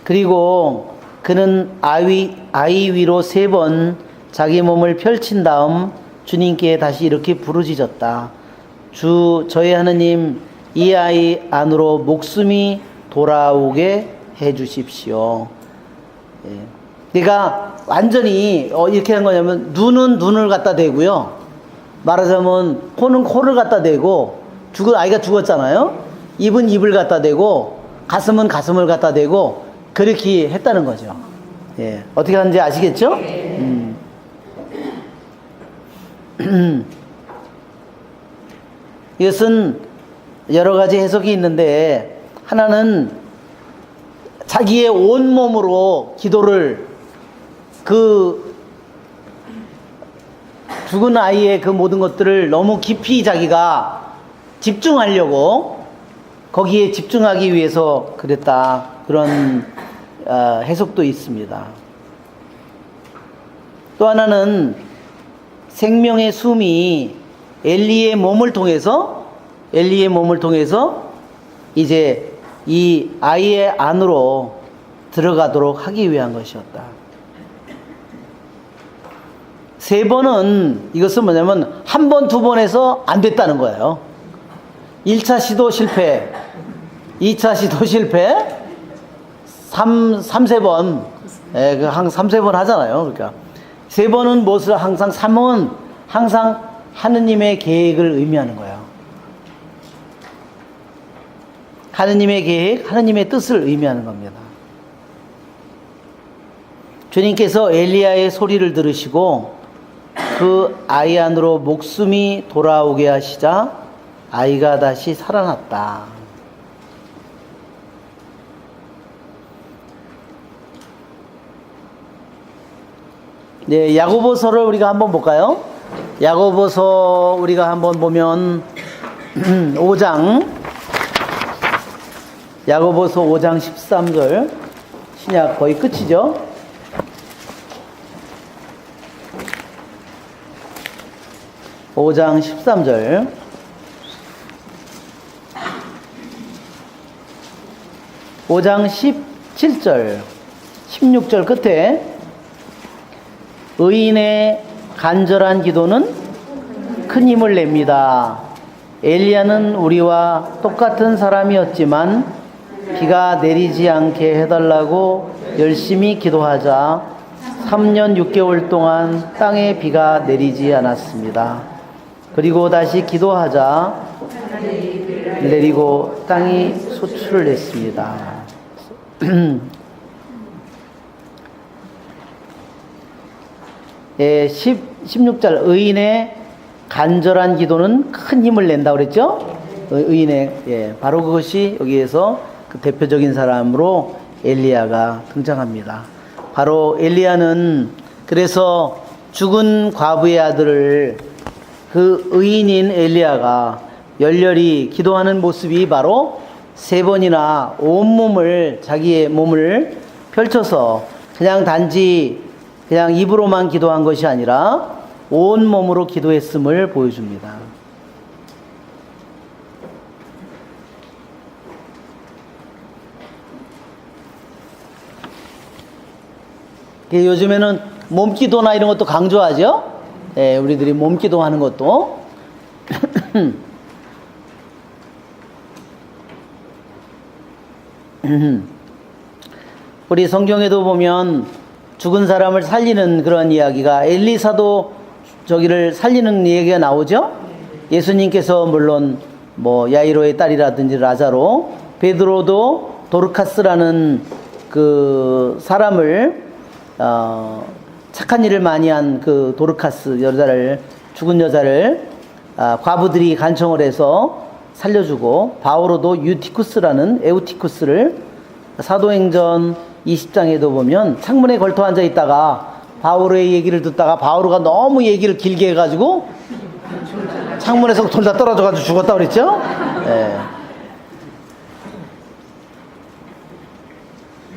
그리고 그는 아이 위로 3번 자기 몸을 펼친 다음 주님께 다시 이렇게 부르짖었다. 주 저희 하느님, 이 아이 안으로 목숨이 돌아오게 해 주십시오. 예. 그러니까 완전히 이렇게 한 거냐면 눈은 눈을 갖다 대고요. 말하자면 코는 코를 갖다 대고 아이가 죽었잖아요. 입은 입을 갖다 대고 가슴은 가슴을 갖다 대고 그렇게 했다는 거죠. 예. 어떻게 하는지 아시겠죠? 이것은 여러 가지 해석이 있는데, 하나는 자기의 온몸으로 기도를 그 죽은 아이의 그 모든 것들을 너무 깊이 자기가 집중하려고 거기에 집중하기 위해서 그랬다, 그런 해석도 있습니다. 또 하나는 생명의 숨이 엘리의 몸을 통해서 이제 이 아이의 안으로 들어가도록 하기 위한 것이었다. 3번은 이것은 뭐냐면 1번, 2번 해서 안 됐다는 거예요. 1차 시도 실패, 2차 시도 실패, 3번, 예, 한 3번 하잖아요. 그러니까 3번은 무엇을 항상 3은 항상 하느님의 계획을 의미하는 거예요. 하느님의 계획, 하느님의 뜻을 의미하는 겁니다. 주님께서 엘리야의 소리를 들으시고 그 아이 안으로 목숨이 돌아오게 하시자 아이가 다시 살아났다. 네, 야고보서를 우리가 한번 볼까요? 야고보서 우리가 한번 보면 5장, 야고보서 5장 13절, 신약 거의 끝이죠? (5장 13절) (5장 17절) (16절) 끝에 의인의 간절한 기도는 큰 힘을 냅니다. 엘리야는 우리와 똑같은 사람이었지만 비가 내리지 않게 해달라고 열심히 기도하자 3년 6개월 동안 땅에 비가 내리지 않았습니다. 그리고 다시 기도하자 내리고 땅이 소출을 냈습니다. 16절 의인의 간절한 기도는 큰 힘을 낸다고 그랬죠? 의인의, 바로 그것이 여기에서 그 대표적인 사람으로 엘리야가 등장합니다. 바로 엘리야는 그래서 죽은 과부의 아들을 그 의인인 엘리야가 열렬히 기도하는 모습이 바로 3번이나 온몸을, 자기의 몸을 펼쳐서 그냥 단지 그냥 입으로만 기도한 것이 아니라 온몸으로 기도했음을 보여줍니다. 요즘에는 몸기도나 이런 것도 강조하죠? 예, 우리들이 몸기도 하는 것도. 우리 성경에도 보면 죽은 사람을 살리는 그런 이야기가, 엘리사도 저기를 살리는 얘기가 나오죠? 예수님께서 물론 뭐 야이로의 딸이라든지 라자로, 베드로도 도르카스라는 그 사람을 착한 일을 많이 한 그 도르카스 여자를, 죽은 여자를 과부들이 간청을 해서 살려주고, 바오로도 유티쿠스라는 에우티쿠스를 사도행전 20장에도 보면 창문에 걸터 앉아 있다가 바오로의 얘기를 듣다가 바오로가 너무 얘기를 길게 해가지고 창문에서 돌다 떨어져가지고 죽었다 그랬죠?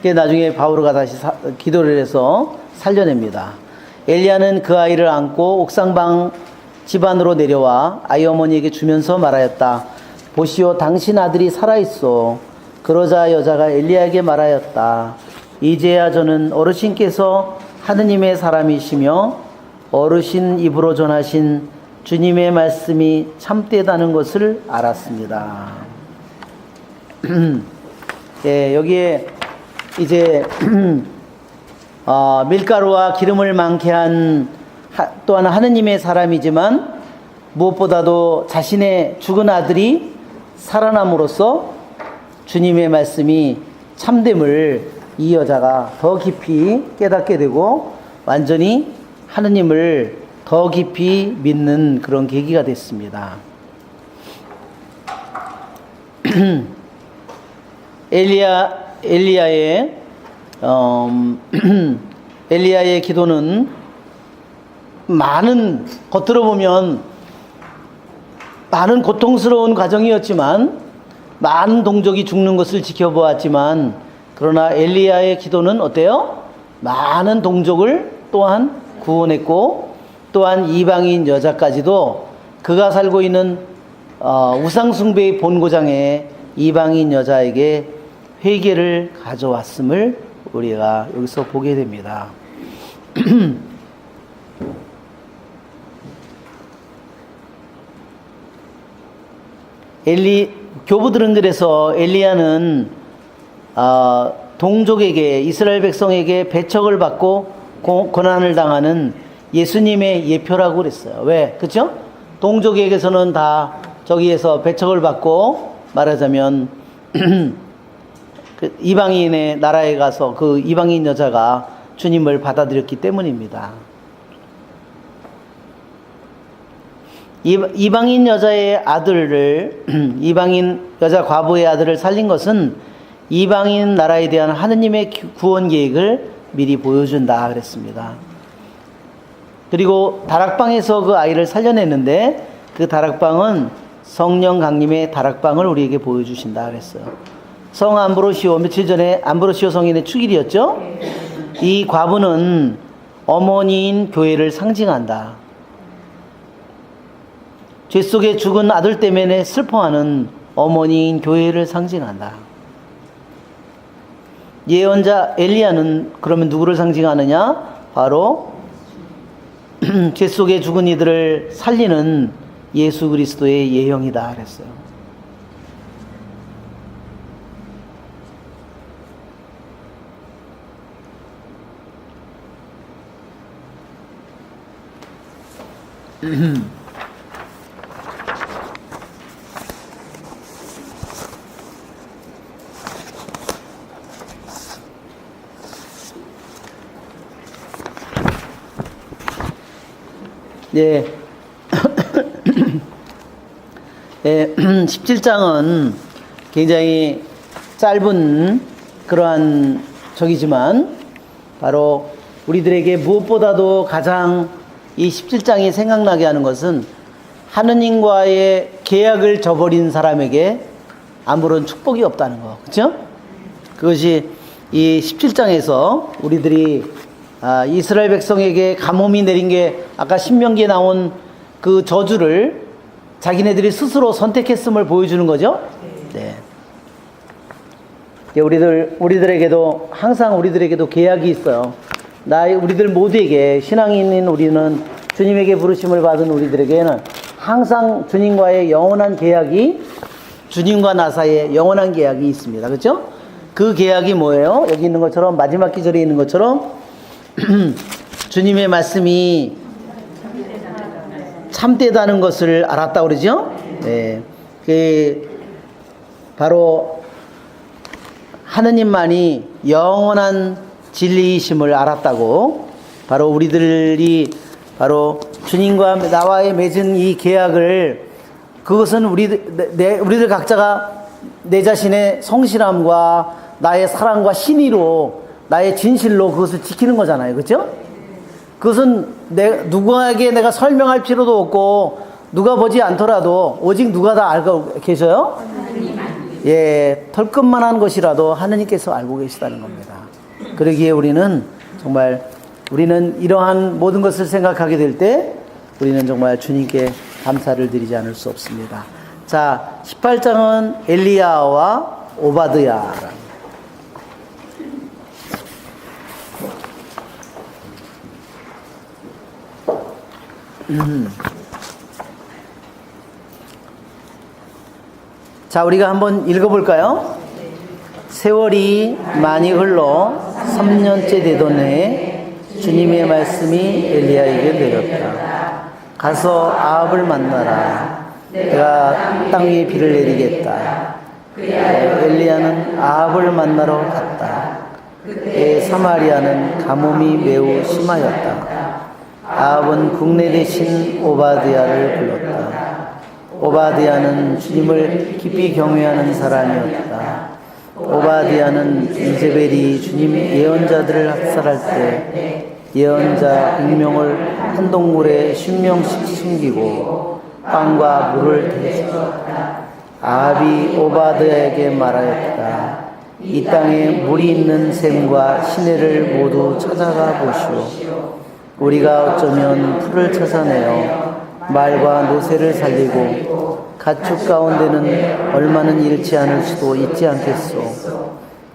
예. 나중에 바오로가 다시 기도를 해서 살려냅니다. 엘리야는 그 아이를 안고 옥상방 집안으로 내려와 아이 어머니에게 주면서 말하였다. 보시오, 당신 아들이 살아있어. 그러자 여자가 엘리야에게 말하였다. 이제야 저는 어르신께서 하느님의 사람이시며 어르신 입으로 전하신 주님의 말씀이 참되다는 것을 알았습니다. 예, 여기에 이제 밀가루와 기름을 많게 한 또한 하느님의 사람이지만 무엇보다도 자신의 죽은 아들이 살아남으로써 주님의 말씀이 참됨을 이 여자가 더 깊이 깨닫게 되고 완전히 하느님을 더 깊이 믿는 그런 계기가 됐습니다. 엘리야의 기도는 많은, 겉으로 보면 많은 고통스러운 과정이었지만, 많은 동족이 죽는 것을 지켜보았지만, 그러나 엘리야의 기도는 어때요? 많은 동족을 또한 구원했고, 또한 이방인 여자까지도 그가 살고 있는 우상숭배의 본고장에 이방인 여자에게 회개를 가져왔음을 우리가 여기서 보게 됩니다. 교부들은 그래서 엘리야는 동족에게, 이스라엘 백성에게 배척을 받고 고난을 당하는 예수님의 예표라고 그랬어요. 왜? 그렇죠? 동족에게서는 다 저기에서 배척을 받고, 말하자면 그 이방인의 나라에 가서 그 이방인 여자가 주님을 받아들였기 때문입니다. 이방인 여자의 아들을, 이방인 여자 과부의 아들을 살린 것은 이방인 나라에 대한 하느님의 구원 계획을 미리 보여준다 그랬습니다. 그리고 다락방에서 그 아이를 살려냈는데, 그 다락방은 성령 강림의 다락방을 우리에게 보여주신다 그랬어요. 성 암브로시오, 며칠 전에 암브로시오 성인의 축일이었죠? 이 과부는 어머니인 교회를 상징한다. 죄 속에 죽은 아들 때문에 슬퍼하는 어머니인 교회를 상징한다. 예언자 엘리야는 그러면 누구를 상징하느냐? 바로 죄 속에 죽은 이들을 살리는 예수 그리스도의 예형이다 그랬어요. 네. 17장은 굉장히 짧은 그러한 적이지만 바로 우리들에게 무엇보다도 가장 이 17장이 생각나게 하는 것은 하느님과의 계약을 저버린 사람에게 아무런 축복이 없다는 거. 그렇죠? 그것이 이 17장에서 우리들이 이스라엘 백성에게 가뭄이 내린 게 아까 신명기에 나온 그 저주를 자기네들이 스스로 선택했음을 보여주는 거죠. 네. 우리들에게도 항상 우리들에게도 계약이 있어요. 우리들 모두에게 신앙이 있는 우리는 주님에게 부르심을 받은 우리들에게는 항상 주님과의 영원한 계약이 주님과 나 사이에 영원한 계약이 있습니다. 그렇죠? 그 계약이 뭐예요? 여기 있는 것처럼 마지막 기절에 있는 것처럼 주님의 말씀이 참되다는 것을 알았다고 그러죠? 네. 바로 하느님만이 영원한 진리이심을 알았다고 바로 우리들이 바로 주님과 나와의 맺은 이 계약을 그것은 우리들 각자가 내 자신의 성실함과 나의 사랑과 신의로 나의 진실로 그것을 지키는 거잖아요. 그렇죠? 그것은 누구에게 내가 설명할 필요도 없고 누가 보지 않더라도 오직 누가 다 알고 계셔요? 예, 털끝만한 것이라도 하느님께서 알고 계시다는 겁니다. 그러기에 우리는 이러한 모든 것을 생각하게 될 때 우리는 정말 주님께 감사를 드리지 않을 수 없습니다. 자, 18장은 엘리야와 오바드야라. 자, 우리가 한번 읽어볼까요? 세월이 많이 흘러 3년째 되던 해에 주님의 말씀이 엘리야에게 내렸다. 가서 아합을 만나라. 내가 땅 위에 비를 내리겠다. 엘리야는 아합을 만나러 갔다. 그때 사마리아는 가뭄이 매우 심하였다. 아합은 국내 대신 오바드야를 불렀다. 오바드야는 주님을 깊이 경외하는 사람이었다. 오바드야는 이제벨이 주님 예언자들을 학살할 때 예언자 100명을 한 동물에 10명씩 숨기고 빵과 물을 대주었다. 아합이 오바드야에게 말하였다. 이 땅에 물이 있는 샘과 시내를 모두 찾아가 보시오. 우리가 어쩌면 풀을 찾아내어 말과 노새를 살리고 가축 가운데는 얼마는 잃지 않을 수도 있지 않겠소.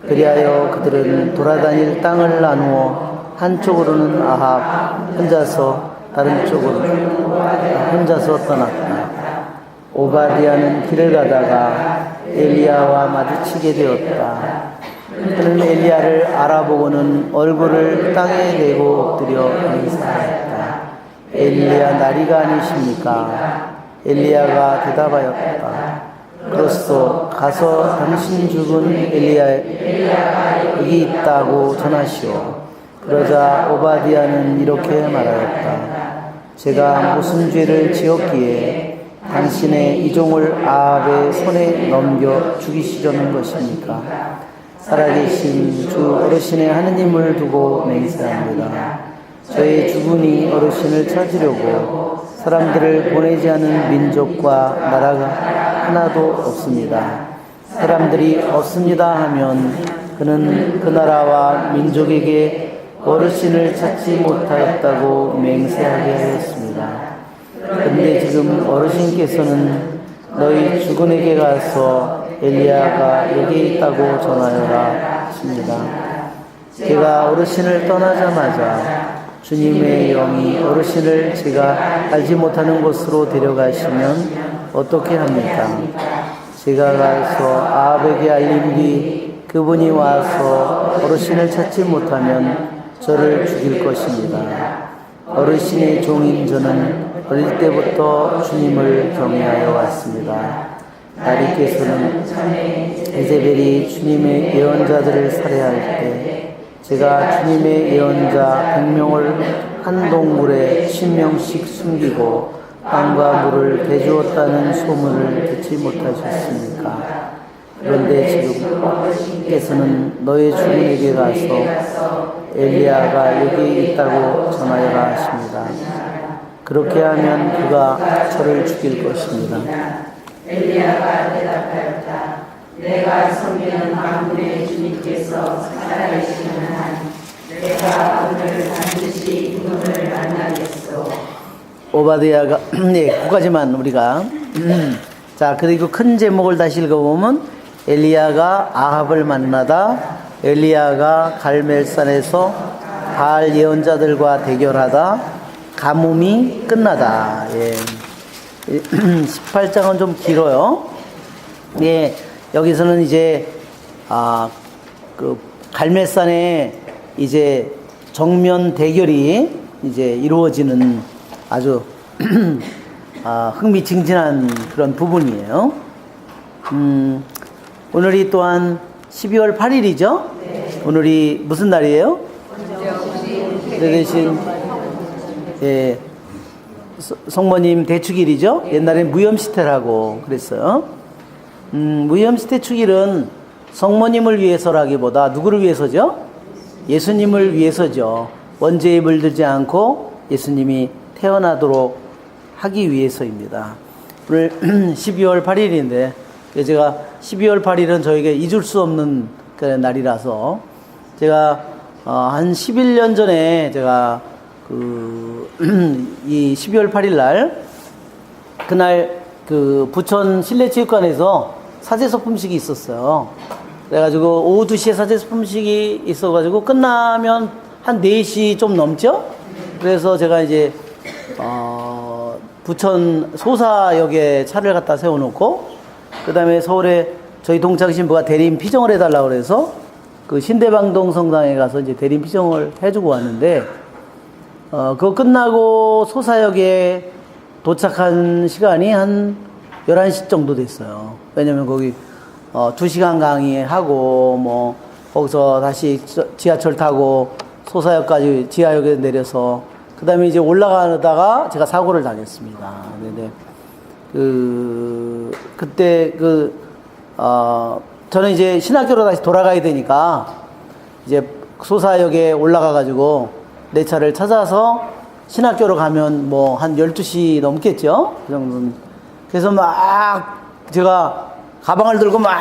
그리하여 그들은 돌아다닐 땅을 나누어 한쪽으로는 아합 혼자서 다른 쪽으로는 혼자서 떠났다. 오바드야는 길을 가다가 엘리야와 마주치게 되었다. 그는 엘리야를 알아보고는 얼굴을 땅에 대고 엎드려 인사했다. 엘리야 나리가 아니십니까? 엘리야가 대답하였다. 그렇소. 가서 당신 죽은 엘리야 여기 있다고 전하시오. 그러자 오바디아는 이렇게 말하였다. 제가 무슨 죄를 지었기에 당신의 이종을 아합의 손에 넘겨 죽이시려는 것입니까? 살아계신 주 어르신의 하느님을 두고 맹세합니다. 저의 주군이 어르신을 찾으려고 사람들을 보내지 않은 민족과 나라가 하나도 없습니다. 사람들이 없습니다 하면 그는 그 나라와 민족에게 어르신을 찾지 못하였다고 맹세하게 하였습니다. 그런데 지금 어르신께서는 너희 주군에게 가서 엘리야가 여기 있다고 전하여라 하십니다. 제가 어르신을 떠나자마자 주님의 영이 어르신을 제가 알지 못하는 곳으로 데려가시면 어떻게 합니까? 제가 가서 아합에게 알린 뒤 그분이 와서 어르신을 찾지 못하면 저를 죽일 것입니다. 어르신의 종인 저는 어릴 때부터 주님을 경외하여 왔습니다. 나리께서는 이제벨이 주님의 예언자들을 살해할 때 제가 주님의 예언자 100명을 한 동물에 10명씩 숨기고 빵과 물을 대주었다는 소문을 듣지 못하셨습니까? 그런데 지금 께서는 너의 주군에게 가서 엘리야가 여기 있다고 전하여라 하십니다. 그렇게 하면 그가 저를 죽일 것입니다. 엘리야가 대답하였다. 내가 섬기는 만군의 주님께서 살아계시는 한 내가 오늘 반드시 그분을 만나겠소. 오바댜가 네, 그까지만 우리가 자, 그리고 큰 제목을 다시 읽어보면 엘리야가 아합을 만나다 엘리야가 갈멜산에서 바알 예언자들과 대결하다 가뭄이 끝나다. 예. 18장은 좀 길어요. 예, 여기서는 이제 그 갈멜산에 이제 정면 대결이 이제 이루어지는 아주 흥미진진한 그런 부분이에요. 오늘이 또한 12월 8일이죠? 네. 오늘이 무슨 날이에요? 대신 예, 성모님 대축일이죠? 옛날엔 무염시태라고 그랬어요. 무염시태 축일은 성모님을 위해서라기보다 누구를 위해서죠? 예수님을 위해서죠. 원죄에 물들지 않고 예수님이 태어나도록 하기 위해서입니다. 오늘 12월 8일인데 제가 12월 8일은 저에게 잊을 수 없는 그 날이라서 제가 한 11년 전에 제가 이 12월 8일 날 그날 그 부천 실내체육관에서 사제소품식이 있었어요. 그래가지고 오후 2시에 사제소품식이 있어가지고 끝나면 한 4시 좀 넘죠? 그래서 제가 이제 부천 소사역에 차를 갖다 세워놓고 그 다음에 서울에 저희 동창 신부가 대리인 피정을 해달라고 그래서 그 신대방동 성당에 가서 이제 대리인 피정을 해주고 왔는데 그거 끝나고 소사역에 도착한 시간이 한 11시 정도 됐어요. 왜냐면 거기 2시간 강의하고 뭐 거기서 다시 지하철 타고 소사역까지 지하역에 내려서 그 다음에 이제 올라가다가 제가 사고를 당했습니다. 네네. 그때 저는 이제 신학교로 다시 돌아가야 되니까 이제 소사역에 올라가가지고 내 차를 찾아서 신학교로 가면 뭐 한 12시 넘겠죠? 그 정도는. 그래서 막 제가 가방을 들고 막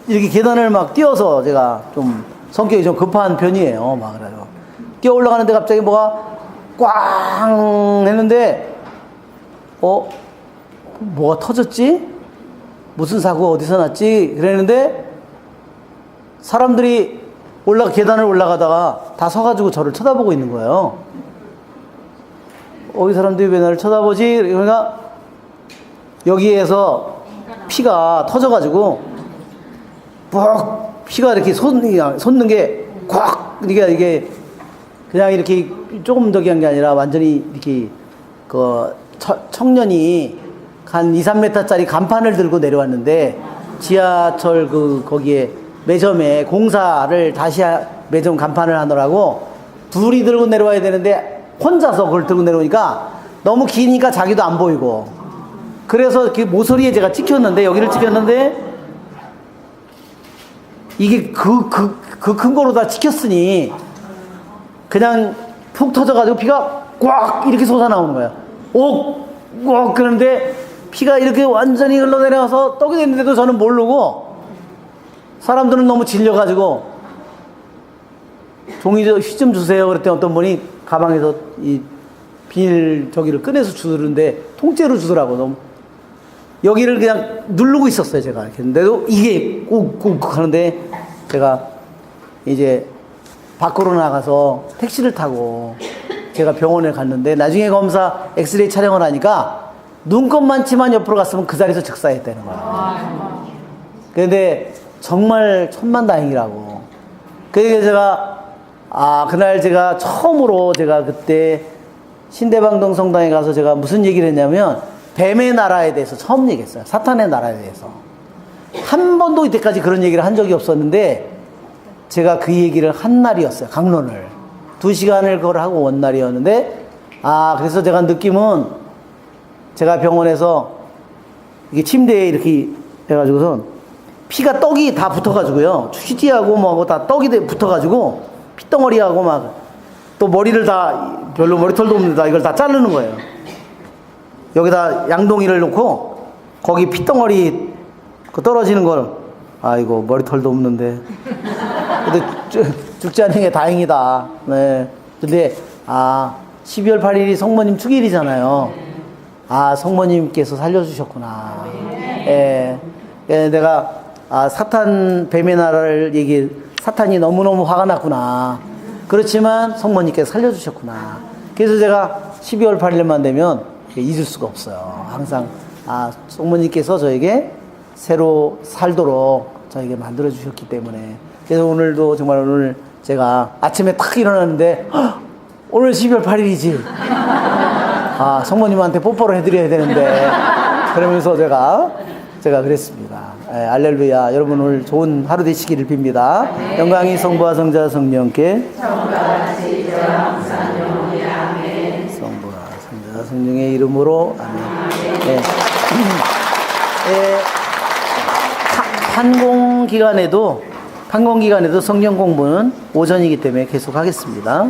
이렇게 계단을 막 뛰어서 제가 좀 성격이 좀 급한 편이에요. 막 그래요. 뛰어 올라가는데 갑자기 뭐가 꽝 했는데 뭐가 터졌지? 무슨 사고가 어디서 났지? 그랬는데 사람들이 계단을 올라가다가 다 서가지고 저를 쳐다보고 있는 거예요. 이 사람들이 왜 나를 쳐다보지? 그러니까 여기에서 피가 터져가지고 피가 이렇게 솟는 게 콱 이게 그냥 이렇게 조금 더 한 게 아니라 완전히 이렇게 청년이 한 2, 3m짜리 간판을 들고 내려왔는데 지하철 거기에 매점에 공사를 다시 매점 간판을 하느라고 둘이 들고 내려와야 되는데 혼자서 그걸 들고 내려오니까 너무 기니까 자기도 안 보이고 그래서 그 모서리에 제가 찍혔는데 여기를 찍혔는데 이게 그 큰 거로 다 찍혔으니 그냥 푹 터져가지고 피가 꽉 이렇게 솟아나오는 거야. 옥 그런데 피가 이렇게 완전히 흘러내려가서 떡이 됐는데도 저는 모르고 사람들은 너무 질려가지고 종이 휘 좀 주세요 그랬더니 어떤 분이 가방에서 이 비닐 저기를 꺼내서 주는데 통째로 주더라고. 너무 여기를 그냥 누르고 있었어요 제가. 근데도 이게 꾹꾹 하는데 제가 이제 밖으로 나가서 택시를 타고 제가 병원에 갔는데 나중에 검사 엑스레이 촬영을 하니까 눈곱만치만 옆으로 갔으면 그 자리에서 즉사했다는 거야. 그런데 정말 천만다행이라고. 그래서 제가 그날 제가 처음으로 제가 그때 신대방동 성당에 가서 제가 무슨 얘기를 했냐면 뱀의 나라에 대해서 처음 얘기했어요. 사탄의 나라에 대해서. 한 번도 이때까지 그런 얘기를 한 적이 없었는데 제가 그 얘기를 한 날이었어요. 강론을 2시간을 그걸 하고 온 날이었는데 그래서 제가 느낌은 제가 병원에서 이게 침대에 이렇게 해가지고선 피가 떡이 다 붙어가지고요. 휴지하고 뭐하고 다 떡이 붙어가지고 피덩어리하고 막 또 머리를 다 별로 머리털도 없는데 이걸 다 자르는 거예요. 여기다 양동이를 놓고 거기 핏덩어리 그 떨어지는 걸 아이고 머리털도 없는데 근데 죽지 않은 게 다행이다. 네. 근데 12월 8일이 성모님 축일이잖아요. 성모님께서 살려주셨구나. 예. 예, 내가 사탄 뱀의 나라를 사탄이 너무너무 화가 났구나. 그렇지만 성모님께서 살려주셨구나. 그래서 제가 12월 8일만 되면 잊을 수가 없어요. 항상 성모님께서 저에게 새로 살도록 저에게 만들어 주셨기 때문에. 그래서 오늘도 정말 오늘 제가 아침에 탁 일어났는데 오늘 12월 8일이지. 성모님한테 뽀뽀를 해드려야 되는데 그러면서 제가 그랬습니다. 알렐루야. 여러분 오늘 좋은 하루 되시기를 빕니다. 영광이 성부와 성자 성령께 성부와 성자 성령의 이름으로 아멘. 판공 기간에도 성령 공부는 오전이기 때문에 계속 하겠습니다.